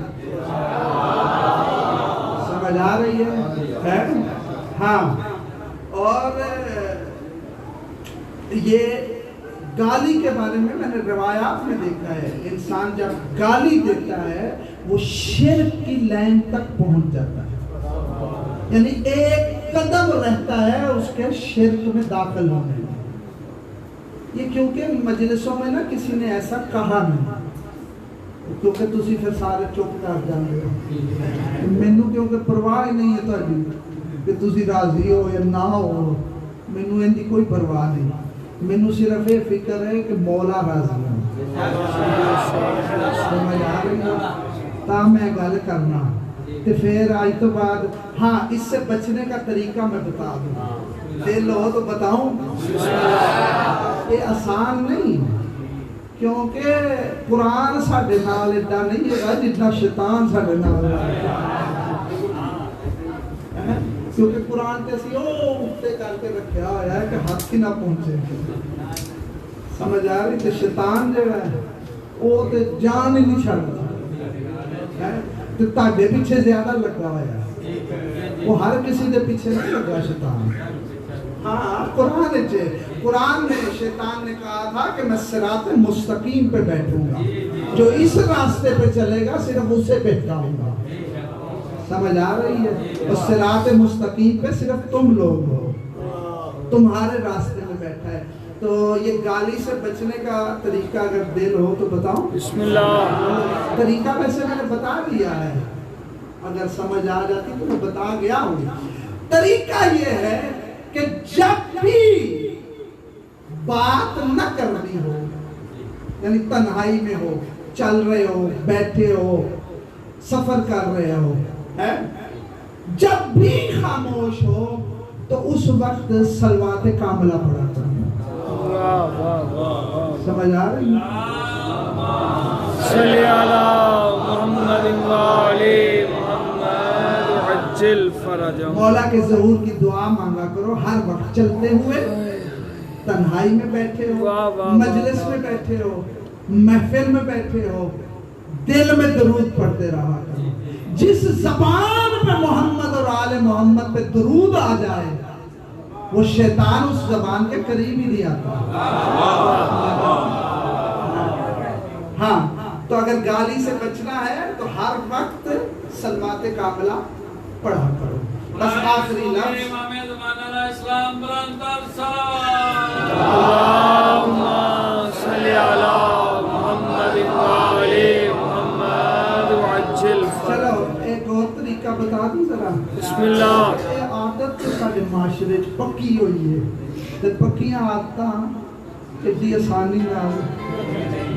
سمجھ آ رہی ہے؟ ہاں. اور یہ گالی کے بارے میں نے روایات میں دیکھا ہے، انسان جب گالی دیتا ہے وہ شرک کی لائن تک پہنچ جاتا ہے. یعنی ایک قدم رہتا ہے اس کے شرک میں داخل ہونے میں. یہ کیونکہ مجلسوں میں نا کسی نے ایسا کہا نہیں، کیونکہ تسی پھر سارے چپ کر جاندے ہو. مینوں کیونکہ پرواہ نہیں ہے تہاڈی کہ تسی راضی ہو یا نہ ہو، مینوں ان دی کوئی پرواہ نہیں. مینوں صرف یہ فکر ہے کہ مولا راضی ہو. سمجھ آ رہی ہے؟ تا میں گل کرنا تے پھر آج تو بعد ہاں اس سے بچنے کا طریقہ میں بتا دوں. دل ہو تو بتاؤں. یہ آسان نہیں. کیونکہ قرآن ساڈے نال ایڈا نہیں ہے جتنا شیطان ساڈے نال ہے، کیونکہ قرآن تے اسی اوتے کر کے رکھیا ہوا ہے کہ ہاتھ ہی نہ پہنچے. سمجھ آ رہی؟ تے شیطان جڑا ہے وہ تے جان ہی نہیں چھڑدا تے تہاڈے پیچھے زیادہ لگا ہوا ہے، وہ ہر کسی دے پیچھے نہیں لگا شیطان. ہاں قرآن میں شیطان نے کہا تھا کہ میں صراط مستقیم پہ بیٹھوں گا، جو اس راستے پہ چلے گا صرف اسے بہکاؤں گا. سمجھ آ رہی ہے؟ اور صراط مستقیم پہ صرف تم لوگ ہو، تمہارے راستے میں بیٹھا ہے. تو یہ گالی سے بچنے کا طریقہ اگر دل ہو تو بتاؤں. بسم اللہ. طریقہ ویسے میں نے بتا دیا ہے، اگر سمجھ آ جاتی تو میں بتا گیا ہوں. طریقہ یہ ہے کہ جب بھی بات نہ کرنی ہو، یعنی تنہائی میں ہو، چل رہے ہو، بیٹھے ہو، سفر کر رہے ہو، جب بھی خاموش ہو تو اس وقت صلوات کاملہ پڑھا کرو. سمجھ آ رہی؟ صلی علی محمد وعلی محمد عجل فرجہ. مولا کے ظہور کی دعا مانگا کرو ہر وقت، چلتے ہوئے، تنہائی میں بیٹھے ہو، مجلس میں بیٹھے ہو، محفل میں بیٹھے ہو، دل میں درود پڑھتے رہا کرو. جس زبان پہ محمد اور آل محمد پہ درود آ جائے وہ شیطان اس زبان کے قریب ہی نہیں آتا. ہاں تو اگر گالی سے بچنا ہے تو ہر وقت صلوات کاملہ پڑھا کرو. بس آخری لفظ اللہم صلی علی محمد وعلی محمد وعجل. چلو ایک اور طریقہ بتا دوں ذرا. بسم اللہ. یہ عادت تو سارے معاشرے پکی ہوئی ہے، تے پکیاں عادتاں اتنی آسانی نال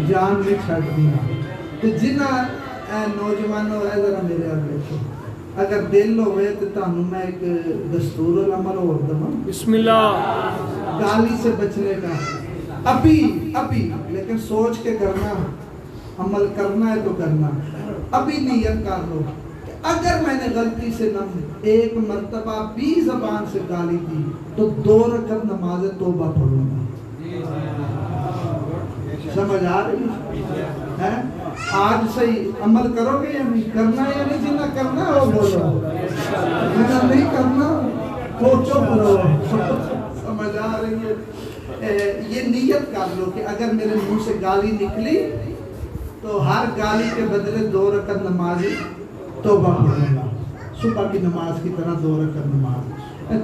جان نہیں چھڈدیاں. تے جنہاں اے نوجوانوں اے ذرا میرے ال دیکھو، اگر دل ہوئے تو تانوں میں ایک دستور العمل اور دواں. بسم اللہ. گالی سے بچنے کا ابھی لیکن سوچ کے کرنا، عمل کرنا ہے تو کرنا. ابھی نیت کر لو کہ اگر میں نے غلطی سے ایک مرتبہ بھی زبان سے گالی دی تو 2 رکعت نماز توبہ پڑھوں گا. سمجھ آ رہی ہے؟ آج سے عمل کرو گے یا نہیں کرنا ہے یا نہیں؟ جنہ کرنا ہے وہ بولو، جنہ نہیں کرنا وہ چپ رہو. سمجھ آ رہی ہے؟ یہ نیت کر لو کہ اگر میرے منہ سے گالی نکلی تو ہر گالی کے بدلے 2 رکعت نماز توبہ پڑھوں گا، صبح کی نماز کی طرح 2 رکعت نماز.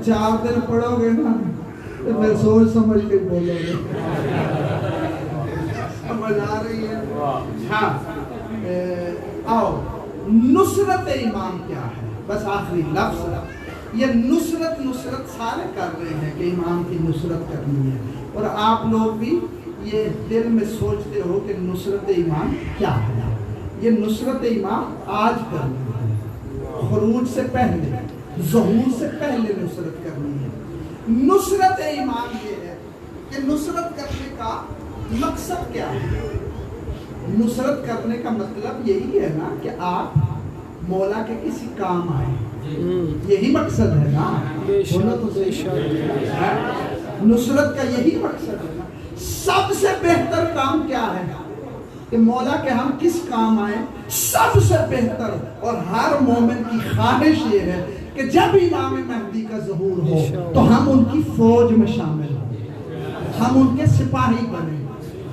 4 دن پڑھو گے نا تو پھر سوچ سمجھ کے بولو گے. سمجھ آ رہی ہے؟ ہاں آؤ، نصرت امام کیا ہے؟ بس آخری لفظ. یہ نصرت سارے کر رہے ہیں کہ امام کی نصرت کرنی ہے، اور آپ لوگ بھی یہ دل میں سوچتے ہو کہ نصرت امام کیا ہے. یہ نصرت امام آج کرنی ہے، خروج سے پہلے، ظہور سے پہلے نصرت کرنی ہے. نصرت امام یہ ہے کہ نصرت کرنے کا مقصد کیا ہے؟ نصرت کرنے کا مطلب یہی ہے نا کہ آپ مولا کے کسی کام آئے، یہی مقصد ہے نا. بولو تو صحیح. نصرت کا یہی مقصد ہے نا. سب سے بہتر کام کیا ہے کہ مولا کے ہم کس کام آئے؟ سب سے بہتر اور ہر مومن کی خواہش یہ ہے کہ جب امام مہدی کا ظہور ہو تو ہم ان کی فوج میں شامل ہوں، ہم ان کے سپاہی بنیں،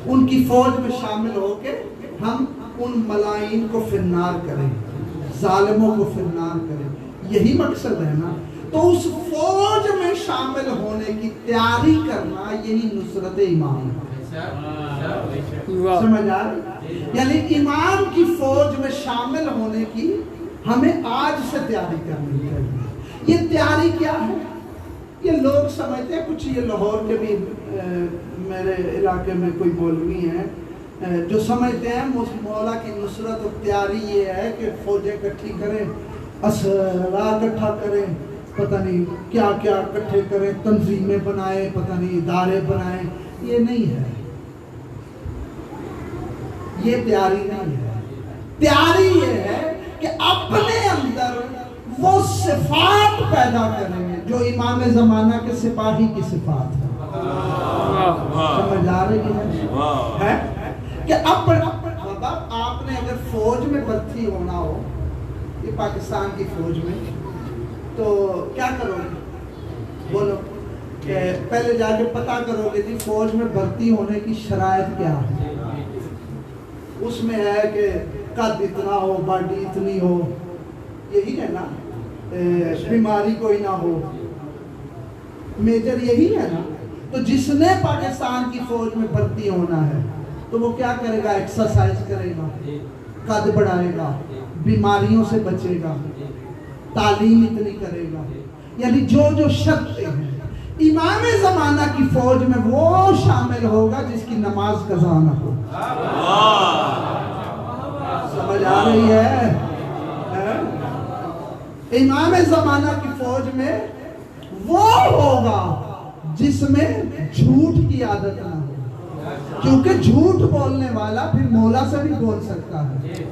ان کی فوج میں شامل ہو کے ہم ان ملائین کو فنار کریں، ظالموں کو فنار کریں. یہی مقصد ہے نا. تو اس فوج میں شامل ہونے کی تیاری کرنا یہی نصرت امام ہے. سمجھ آ رہی؟ یعنی امام کی فوج میں شامل ہونے کی ہمیں آج سے تیاری کرنی چاہیے. یہ تیاری کیا ہے؟ یہ لوگ سمجھتے ہیں، کچھ یہ لاہور کے بھی میرے علاقے میں کوئی مولوی ہیں جو سمجھتے ہیں مولا کی نصرت اور تیاری یہ ہے کہ فوجیں اکٹھی کریں، اسلحہ اکٹھا کریں، پتہ نہیں کیا کیا اکٹھے کریں، تنظیمیں بنائیں، پتہ نہیں ادارے بنائیں. یہ نہیں ہے. یہ تیاری نہیں ہے. تیاری یہ ہے کہ اپنے اندر وہ صفات پیدا کریں جو امام زمانہ کے سپاہی کی صفات ہے. سمجھ آ رہی ہے کہ مطلب آپ نے اگر فوج میں بھرتی ہونا ہو، یہ پاکستان کی فوج میں، تو کیا کرو گے؟ بولو کہ پہلے جا کے پتہ کرو گے جی فوج میں بھرتی ہونے کی شرائط کیا ہے. اس میں ہے کہ قد اتنا ہو، باڈی اتنی ہو، یہی ہے نا، بیماری کوئی نہ ہو، میجر یہی ہے نا. تو جس نے پاکستان کی فوج میں بھرتی ہونا ہے تو وہ کیا کرے گا؟ ایکسرسائز کرے گا، قد بڑھائے گا، بیماریوں سے بچے گا، تعلیم اتنی کرے گا. یعنی جو جو شرطیں ہیں امام زمانہ کی فوج میں وہ شامل ہوگا جس کی نماز قضا نہ ہو. سمجھ آ رہی ہے؟ امام زمانہ کی فوج میں وہ ہوگا جس میں جھوٹ کی عادت نہ ہو، کیونکہ جھوٹ بولنے والا پھر مولا سے بھی بول سکتا ہے.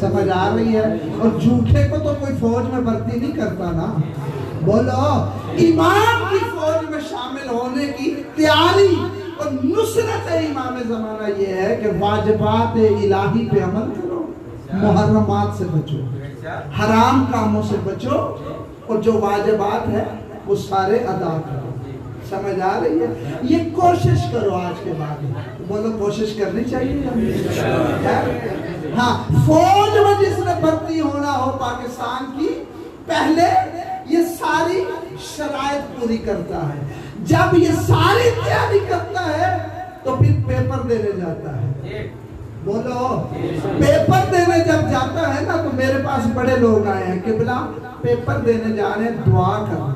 سمجھ آ رہی ہے؟ اور جھوٹے کو تو کوئی فوج میں بھرتی نہیں کرتا نا. بولو امام کی فوج میں شامل ہونے کی تیاری اور نصرت امام زمانہ یہ ہے کہ واجبات الہی پہ عمل کرو، محرمات سے بچو، حرام کاموں سے بچو، اور جو واجبات ہے وہ سارے ادا کرو. سمجھ آ رہی ہے؟ یہ کوشش کرو آج کے بعد. بولو کوشش کرنی چاہیے. ہاں، فوج میں جس نے بھرتی ہونا ہو پاکستان کی، پہلے یہ ساری شرائط پوری کرتا ہے. جب یہ ساری تیاری کرتا ہے تو پھر پیپر دینے جاتا ہے. بولو پیپر دینے جب جاتا ہے نا تو میرے پاس بڑے لوگ آئے ہیں کہ بلا پیپر دینے جا رہے ہیں، دعا کرنا.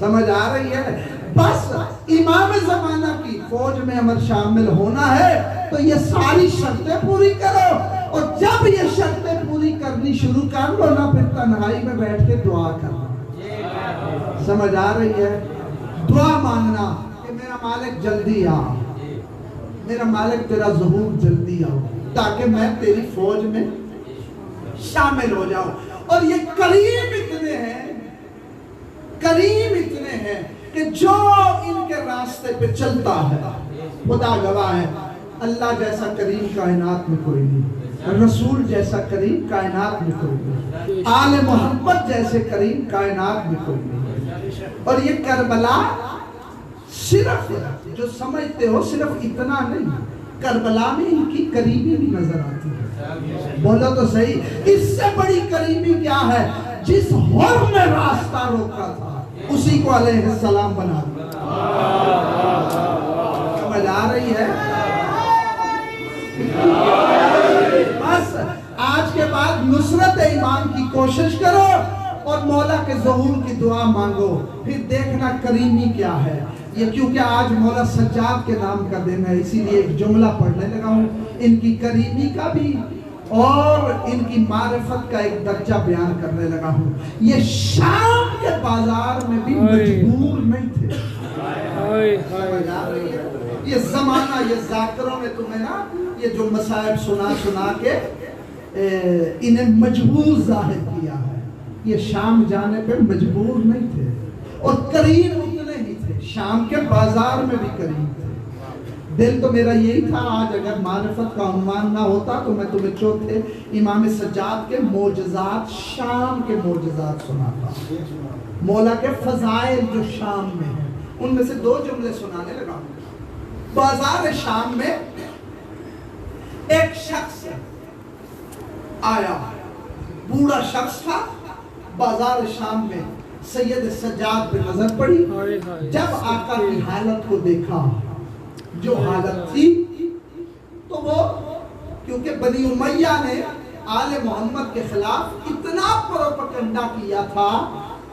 سمجھ آ رہی ہے؟ بس امام زمانہ کی فوج میں اگر شامل ہونا ہے تو یہ ساری شرطیں پوری کرو، اور جب یہ شرطیں پوری کرنی شروع کر لو نا پھر تنہائی میں بیٹھ کے دعا کرنا. سمجھ آ رہی ہے؟ دعا مانگنا کہ میرا مالک جلدی آ، میرا مالک تیرا ظہور جلدی آؤ تاکہ میں تیری فوج میں شامل ہو جاؤں. اور یہ کریم اتنے ہیں، کریم اتنے ہیں کہ جو ان کے راستے پہ چلتا ہے، خدا گواہ ہے، اللہ جیسا کریم کائنات میں کوئی نہیں، رسول جیسا کریم کائنات میں کوئی نہیں، آل محمد جیسے کریم کائنات میں کوئی نہیں. اور یہ کربلا صرف جو سمجھتے ہو صرف اتنا نہیں، کربلا میں ان کی قریبی بھی نظر آتی ہے. بولو تو صحیح، اس سے بڑی قریبی کیا ہے؟ جس حر نے راستہ روکا تھا اسی کو علیہ السلام بنا دیا. سمجھ آ رہی ہے؟ بس آج کے بعد نصرت ایمان کی کوشش کرو اور مولا کے ظہور کی دعا مانگو، پھر دیکھنا کریمی کیا ہے. یہ کیونکہ آج مولا سجاد کے نام کا دن ہے اسی لیے ایک جملہ پڑھنے لگا ہوں، ان کی کریمی کا بھی اور ان کی معرفت کا ایک درجہ بیان کرنے لگا ہوں. یہ شام کے بازار میں بھی مجبور نہیں تھے. یہ زمانہ، یہ ذاکروں نے تمہیں نا یہ جو مصائب سنا کے انہیں مجبور ظاہر کیا ہے. یہ شام جانے پہ مجبور نہیں تھے، اور کریم اتنے ہی تھے، شام کے بازار میں بھی کریم تھے. دل تو میرا یہی تھا آج اگر معرفت کا عنوان نہ ہوتا تو میں تمہیں چوتھے امام سجاد کے معجزات، شام کے معجزات سناتا. مولا کے فضائل جو شام میں ہیں ان میں سے 2 جملے سنانے لگا. بازار شام میں ایک شخص آیا، بوڑھا شخص تھا. بازار شام میں سید سجاد پہ نظر پڑی. جب آقا کی حالت کو دیکھا جو حالت تھی تو وہ کیونکہ بنی امیہ نے آل محمد کے خلاف اتنا پروپیگنڈا کیا تھا،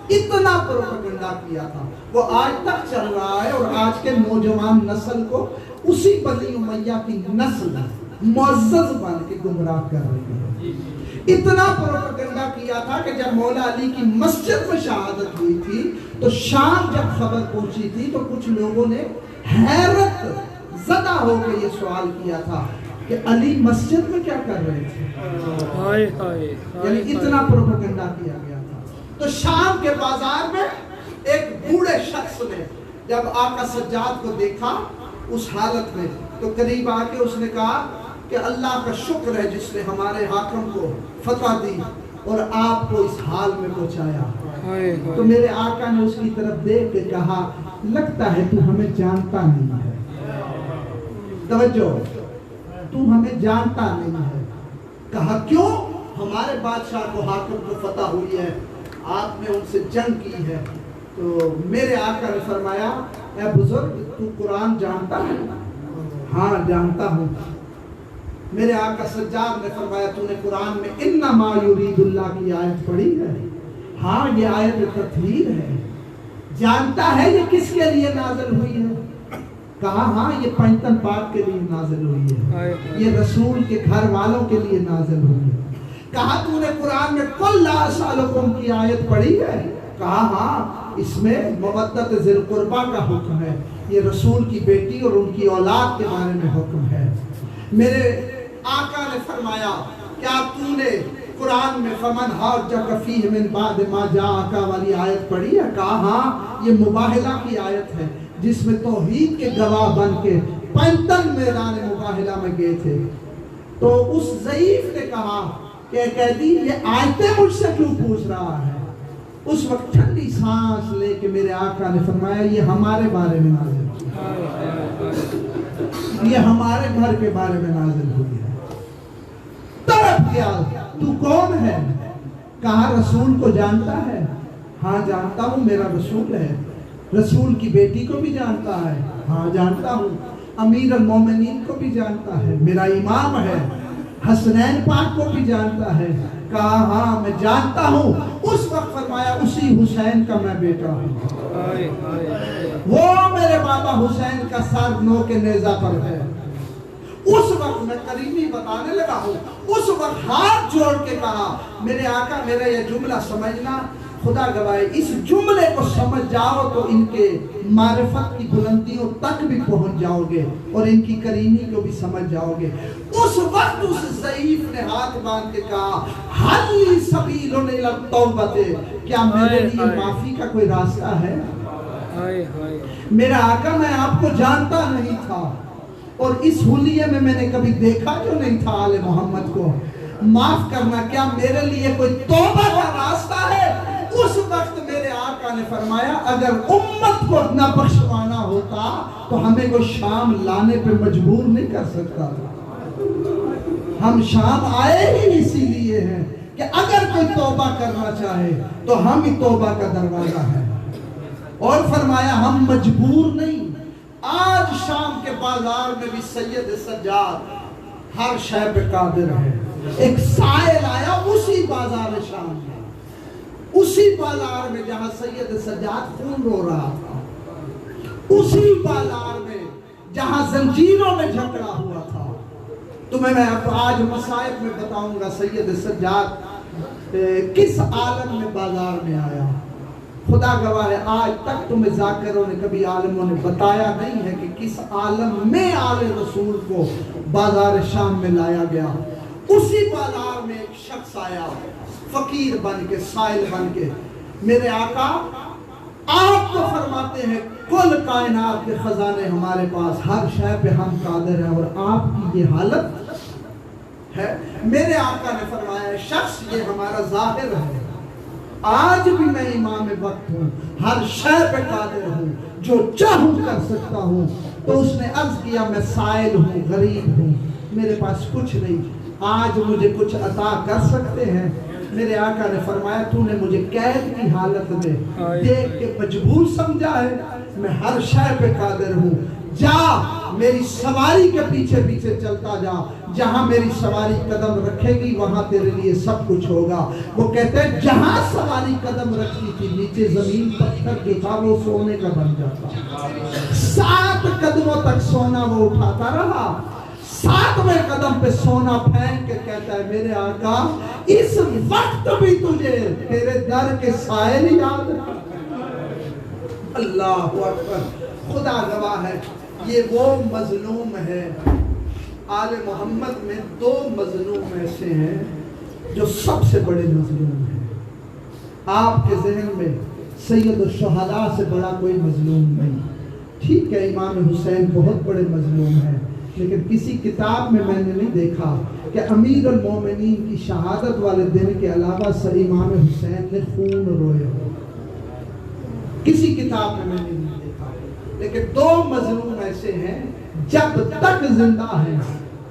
اتنا پروپیگنڈا کیا تھا، وہ آج تک چل رہا ہے. اور آج کے نوجوان نسل کو اسی بنی امیہ کی نسل معزز بن کے گمراہ کر رہی ہے. اتنا پروپیگنڈا کیا تھا کہ جب مولا علی کی مسجد میں شہادت ہوئی تھی تو شام جب خبر پہنچی تھی تو کچھ لوگوں نے حیرت زدہ ہو کے یہ سوال کیا تھا کہ علی مسجد میں کیا کر رہے تھے، ہائے ہائے یعنی اتنا پروپیگنڈا کیا گیا تھا۔ تو شام کے بازار میں ایک بوڑھے شخص نے جب آقا سجاد کو دیکھا اس حالت میں، تو قریب آ کے اس نے کہا کہ اللہ کا شکر ہے جس نے ہمارے حاکم کو فتح دی اور آپ کو اس حال میں پہنچایا۔ تو میرے آقا نے اس کی طرف دیکھ کے کہا لگتا ہے تو ہمیں جانتا نہیں ہے، توجہ، تو ہمیں جانتا نہیں ہے۔ کہا کیوں؟ ہمارے بادشاہ کو حاکم کو فتح ہوئی ہے، آپ نے ان سے جنگ کی ہے۔ تو میرے آقا نے فرمایا اے بزرگ تو قرآن جانتا ہے؟ ہاں جانتا ہوں۔ میرے آقا سجاد نے فرمایا تو نے قرآن میں انما یرید اللہ کی آیت پڑھی ہے؟ ہاں یہ آیت تطہیر ہے۔ جانتا ہے یہ کس کے لیے نازل ہوئی ہے؟ کہا ہاں یہ پنجتن پاک کے لیے نازل ہوئی ہے، یہ رسول کے گھر والوں کے لیے نازل ہوئی ہے۔ کہا تو نے قرآن میں قل لا اسألکم کی آیت پڑھی ہے؟ کہا ہاں اس میں مودت ذی القربہ کا حکم ہے، یہ رسول کی بیٹی اور ان کی اولاد کے بارے میں حکم ہے۔ میرے آقا نے فرمایا کیا تو نے قرآن میں فمن حاجک فیہ من بعد ما جاءک والی آیت پڑھی ہے؟ کہا ہاں یہ مباہلہ کی آیت ہے جس میں توحید کے گواہ بن کے پنجتن میدان مباہلہ میں گئے تھے۔ تو اس ضعیف نے کہا کہ قیدی یہ آیتیں مجھ سے کیوں پوچھ رہا ہے؟ اس وقت ٹھنڈی سانس لے کے میرے آقا نے فرمایا یہ ہمارے بارے میں نازل ہوئی، یہ ہمارے گھر کے بارے میں نازل ہوئی ہے۔ تڑپ گیا تو کون ہے؟ کہا رسول کو جانتا ہے؟ ہاں جانتا ہوں، میرا رسول ہے۔ رسول کی بیٹی کو بھی جانتا ہے؟ ہاں جانتا ہوں۔ امیر المومنین کو بھی جانتا ہے، میرا امام ہے۔ حسنین پاک کو بھی جانتا ہے؟ کہا ہاں میں جانتا ہوں۔ اس وقت فرمایا اسی حسین کا میں بیٹا ہوں، وہ میرے بابا حسین کا سر نو کے نیزہ پر ہے۔ اس وقت میں کریمی بتانے لگا ہوں، اس وقت ہاتھ جوڑ کے کہا میرے آقا میرا یہ جملہ سمجھنا، خدا گواہ اس جملے کو سمجھ جاؤ تو ان کے معرفت کی بلندیوں تک بھی پہنچ جاؤ گے اور ان کی کریمی کو بھی سمجھ جاؤ گے۔ اس وقت اس ضعیف نے ہاتھ باندھ کے کہا حل سبیل الی التوبہ، کیا میرے لیے معافی کا کوئی راستہ ہے؟ میرا آقا میں آپ کو جانتا نہیں تھا اور اس حلیے میں نے کبھی دیکھا جو نہیں تھا آل محمد کو، معاف کرنا کیا میرے لیے کوئی توبہ کا راستہ ہے؟ اس وقت میرے آقا نے فرمایا اگر امت کو نہ بخشوانا ہوتا تو ہمیں کوئی شام لانے پہ مجبور نہیں کر سکتا تھا۔ ہم شام آئے ہی اسی لیے ہیں کہ اگر کوئی توبہ کرنا چاہے تو ہم ہی توبہ کا دروازہ ہے، اور فرمایا ہم مجبور نہیں۔ آج شام کے بازار میں بھی سید سجاد ہر شے پہ قادر ہے۔ ایک سائل آیا اسی بازار شام میں، اسی بازار میں جہاں سید سجاد خون رو رہا تھا، اسی بازار میں جہاں زنجیروں میں جھگڑا ہوا تھا۔ تمہیں میں آج مصائب میں بتاؤں گا سید سجاد کس عالم میں بازار میں آیا۔ خدا گواہ ہے آج تک تمہیں ذاکروں نے کبھی عالموں نے بتایا نہیں ہے کہ کس عالم میں آل رسول کو بازار شام میں لایا گیا۔ اسی بازار میں ایک شخص آیا فقیر بن کے، سائل بن کے۔ میرے آقا آپ تو فرماتے ہیں کل کائنات کے خزانے ہمارے پاس، ہر شے پہ ہم قادر ہیں، اور آپ کی یہ حالت ہے۔ میرے آقا نے فرمایا شخص یہ ہمارا ظاہر ہے، آج بھی میں امام وقت ہوں، ہر شے پہ قادر ہوں، جو چاہوں کر سکتا ہوں۔ تو اس نے عرض کیا میں سائل ہوں، غریب ہوں، میرے پاس کچھ نہیں، آج مجھے کچھ عطا کر سکتے ہیں؟ میرے آقا نے فرمایا تو نے مجھے قید کی حالت میں دیکھ کے مجبور سمجھا ہے، میں ہر شے پہ قادر ہوں، جا میری سواری کے پیچھے پیچھے چلتا جا، جہاں میری سواری قدم رکھے گی وہاں تیرے لیے سب کچھ ہوگا۔ وہ کہتے ہیں جہاں سواری قدم رکھتی تھی نیچے زمین پتھر جو تھا وہ سونے کا بن جاتا، 7 قدموں تک سونا وہ اٹھاتا رہا، 7ویں قدم پہ سونا پھینک کے کہتا ہے میرے آقا اس وقت بھی تجھے تیرے در کے سائل یاد ہے۔ اللہ اکبر، خدا گواہ ہے یہ وہ مظلوم ہے آل محمد میں 2 مظلوم ایسے ہیں جو سب سے بڑے مظلوم ہیں. آپ کے ذہن میں سید الشہداء سے بڑا کوئی مظلوم نہیں. ٹھیک ہے امام حسین بہت بڑے مظلوم ہیں، لیکن کسی کتاب میں نے نہیں دیکھا کہ امیر المومنین کی شہادت والے دن کے علاوہ امام حسین نے خون روئے ہو. کسی کتاب میں نے نہیں دیکھا. لیکن 2 مظلوم ایسے ہیں جب تک زندہ ہیں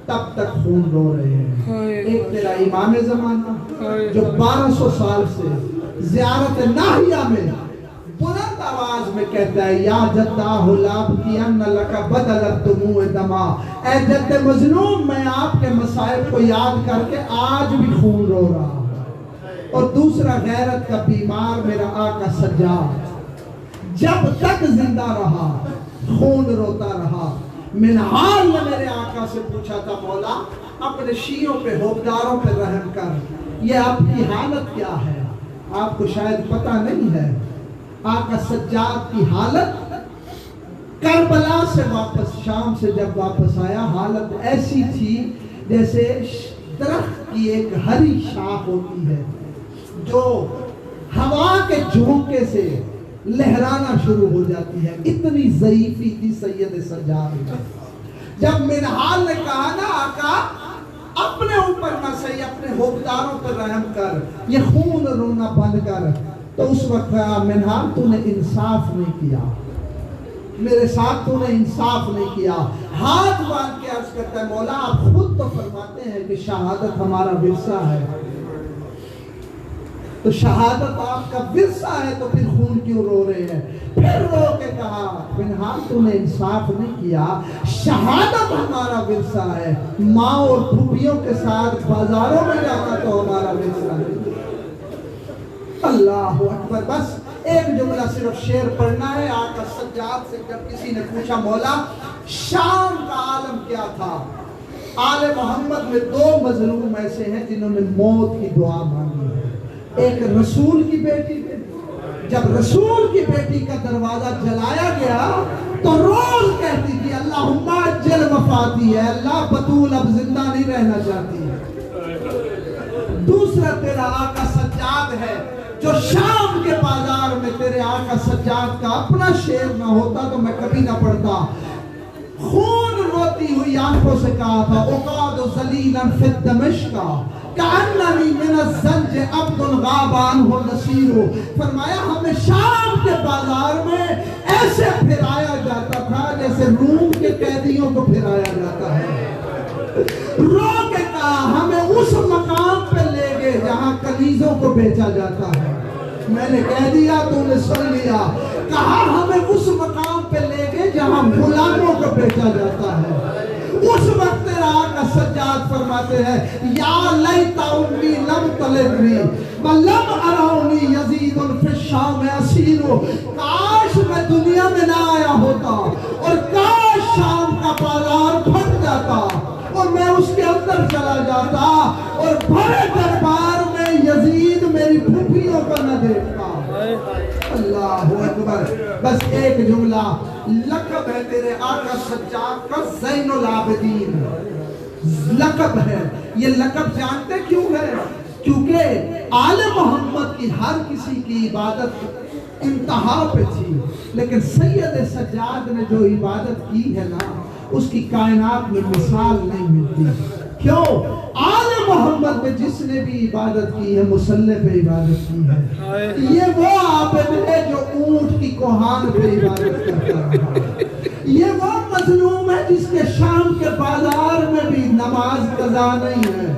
تب تک خون رو رہے ہیں. ایک تیرا امام زمانہ جو 1200 سال سے زیارت ناہیہ میں بلند آواز میں کہتا ہے یا جدہ لاب کی ان لکا بدلت دموع دما. اے جد مظلوم میں آپ کے مصائب کو یاد کر کے آج بھی خون رو رہا ہوں. اور دوسرا غیرت کا بیمار میرا آقا سجاد جب تک زندہ رہا خون روتا رہا. منہال نے میرے آقا سے پوچھا تھا مولا اپنے شیعوں پہ حکمداروں پہ رحم کر، یہ آپ کی حالت کیا ہے؟ آپ کو شاید پتہ نہیں ہے آقا سجاد کی حالت کربلا سے واپس شام سے جب واپس آیا حالت ایسی تھی جیسے درخت کی ایک ہری شاخ ہوتی ہے جو ہوا کے جھونکے سے لہرانا شروع ہو جاتی ہے. اتنی ضعیفی تھی سید سجاد میں. جب منہال نے کہا نا آقا اپنے اوپر نہ صحیح اپنے حکمداروں پر رحم کر، یہ خون رونا بند کر، تو اس وقت کہا منہال تو نے انصاف نہیں کیا، میرے ساتھ تو نے انصاف نہیں کیا. ہاتھ باندھ کے عرض کرتا ہے مولا آپ خود تو فرماتے ہیں کہ شہادت ہمارا ورثہ ہے، تو شہادت آپ کا ورثہ ہے تو پھر خون کیوں رو رہے ہیں؟ پھر رو کے کہا منہال تو نے انصاف نہیں کیا، شہادت ہمارا ورثہ ہے، ماں اور پھوپھیوں کے ساتھ بازاروں میں جانا تو ہمارا ورثہ نہیں. اللہ اکبر. بس ایک جملہ صرف شعر پڑھنا ہے. آقا سجاد سے جب کسی نے پوچھا مولا شام کا عالم کیا تھا؟ آل محمد میں 2 مظلوم ایسے ہیں جنہوں نے موت کی دعا مانگی ہے. ایک رسول کی بیٹی تھی، جب رسول کی بیٹی کا دروازہ جلایا گیا تو روز کہتی تھی اللہم اجل وفاتی ہے، اللہ بطول اب زندہ نہیں رہنا چاہتی ہے. دوسرا تیرا آقا سجاد ہے جو شام کے بازار میں تیرے آقا سجاد کا اپنا شعر نہ ہوتا تو میں کبھی نہ پڑھتا. خون روتی ہوئی آنکھوں سے کہا تھا اقاد ذلیلا فی دمشق کأننی من الزنج عبد غابان ہو نصیر. فرمایا ہمیں شام کے بازار میں ایسے پھرایا جاتا تھا جیسے روم کے قیدیوں کو پھرایا جاتا ہے. رو کے کہا ہمیں اس مقام پہ لے گئے جہاں کنیزوں کو بیچا جاتا ہے. میں نے کہہ دیا تو نے سن لیا. کہا ہمیں اس مقام پہ لے گئے جہاں غلاموں کو بیچا جاتا ہے. اس وقت تیرا آقا سجاد فرماتے ہیں یا لیت امی لم تلدنی ولم ارونی یزید فی الشام اسیر. کاش میں دنیا میں نہ آیا ہوتا اور کاش شام کا بازار پھٹ جاتا اور میں اس کے اندر چلا جاتا اور بڑے دربار میں یزید میری پھوپھیوں کو نہ دیکھتا. اللہ اکبر. بس ایک جملہ لقب ہے تیرے آقا سجاد کا زین العابدین لقب ہے. یہ لقب جانتے کیوں ہے؟ کیونکہ آل محمد کی ہر کسی کی عبادت انتہا پہ تھی، لیکن سید سجاد نے جو عبادت کی ہے نا اس کی کائنات میں مثال نہیں ملتی. کیوں؟ آل محمد میں جس نے بھی عبادت کی ہے مصلی پہ عبادت کی ہے. یہ وہ عابد ہے جو اونٹ کی کوہان پہ عبادت کرتا ہے. یہ وہ مظلوم ہے جس کے شام کے بازار میں بھی نماز قضا نہیں ہے.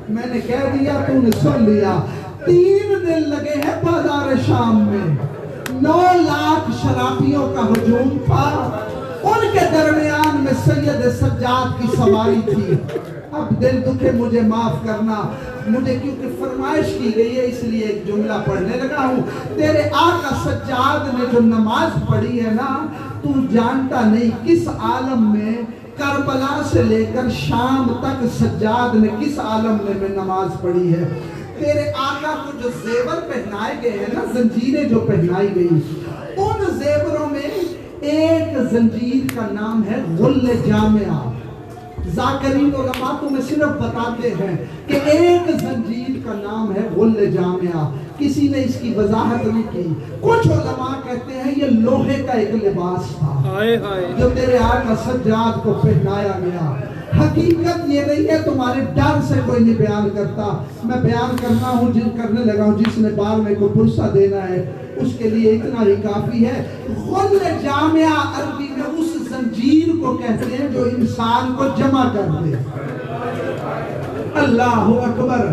میں نے کہہ دیا تو نے سن لیا. 3 دن لگے ہیں بازار شام میں. 9 لاکھ شرابیوں کا ہجوم تھا. ان کے درمیان میں سید سجاد کی سواری تھی. اب دل دکھے مجھے معاف کرنا، مجھے کیونکہ فرمائش کی گئی ہے اس لیے ایک جملہ پڑھنے لگا ہوں. تیرے آقا سجاد نے جو نماز پڑھی ہے نا تو جانتا نہیں کس عالم میں کربلا سے لے کر شام تک سجاد نے کس عالم میں نماز پڑھی ہے. تیرے آقا کو جو زیور پہنائے گئے ہیں نا، زنجیریں جو پہنائی گئی، ان زیوروں میں ایک زنجیر کا نام ہے غل جامعہ. ذاکرین علماء تمہیں صرف بتاتے ہیں کہ ایک زنجیر کا نام ہے غل جامعہ، کسی نے اس کی وضاحت نہیں کی۔ کچھ علماء کہتے ہیں یہ لوہے کا ایک لباس تھا جو تیرے آقا سجاد کو پہنایا گیا۔ حقیقت یہ نہیں ہے، تمہارے ڈر سے کوئی نہیں بیان کرتا، میں بیان کرنے لگا ہوں، جس نے بعد میں کوئی پرسہ دینا ہے اس کے لیے اتنا ہی کافی ہے۔ غل جامعہ عربی میں اس زنجیر کو کہتے ہیں جو انسان کو جمع کر دے۔ اللہ اکبر،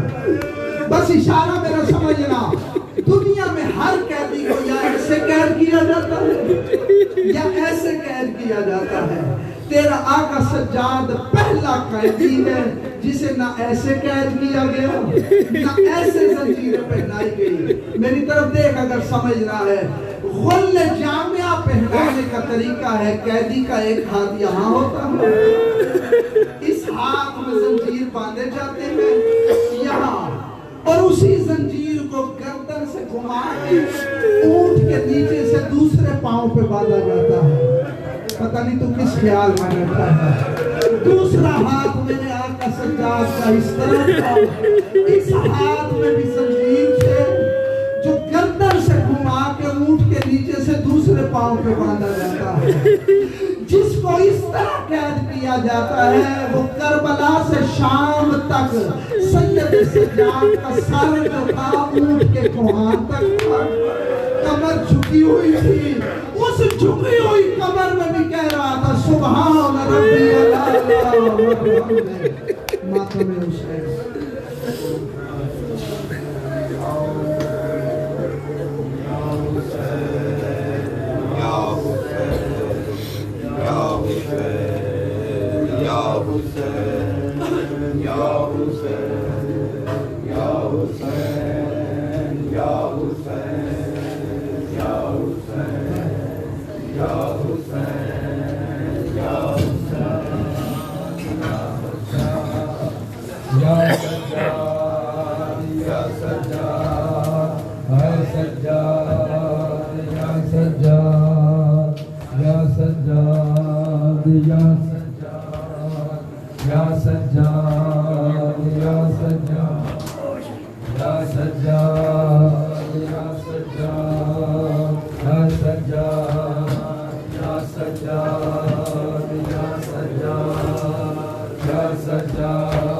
بس اشارہ میرا سمجھنا، دنیا میں ہر قیدی کو یا ایسے قید کیا جاتا ہے یا ایسے قید کیا جاتا ہے۔ تیرا آقا سجاد پہلا قیدی ہے جسے نہ ایسے قید کیا گیا نہ ایسے زنجیریں پہنائی گئی۔ میری طرف دیکھ اگر سمجھ رہا ہے، غل جامعہ پہنانے کا طریقہ ہے، قیدی کا ایک ہاتھ یہاں ہوتا ہے، اس ہاتھ میں زنجیر باندھے جاتے ہیں یہاں، اور اسی زنجیر کو گردن سے گھما کے اونٹ کے نیچے سے دوسرے پاؤں پہ باندھا جاتا ہے۔ پتہ نہیں تو کس خیال میں رہتا ہے۔ دوسرا ہاتھ میرے آقا سجاد کا اس طرح تھا، اس ہاتھ میں بھی زنجیر تھے جو گردن سے گھما کے اونٹ کے نیچے سے دوسرے پاؤں پہ باندھا جاتا ہے۔ جس کو اس طرح قید کیا جاتا ہے وہ کربلا سے شام تک سید سجاد کا سر جو تھا اونٹ کے کوہان تک تھا، کمر جھکی ہوئی تھی، اس جھکی ہوئی کمر میں بھی کہہ رہا تھا سبحان ربی اللہ ماتم حسین۔ سجاد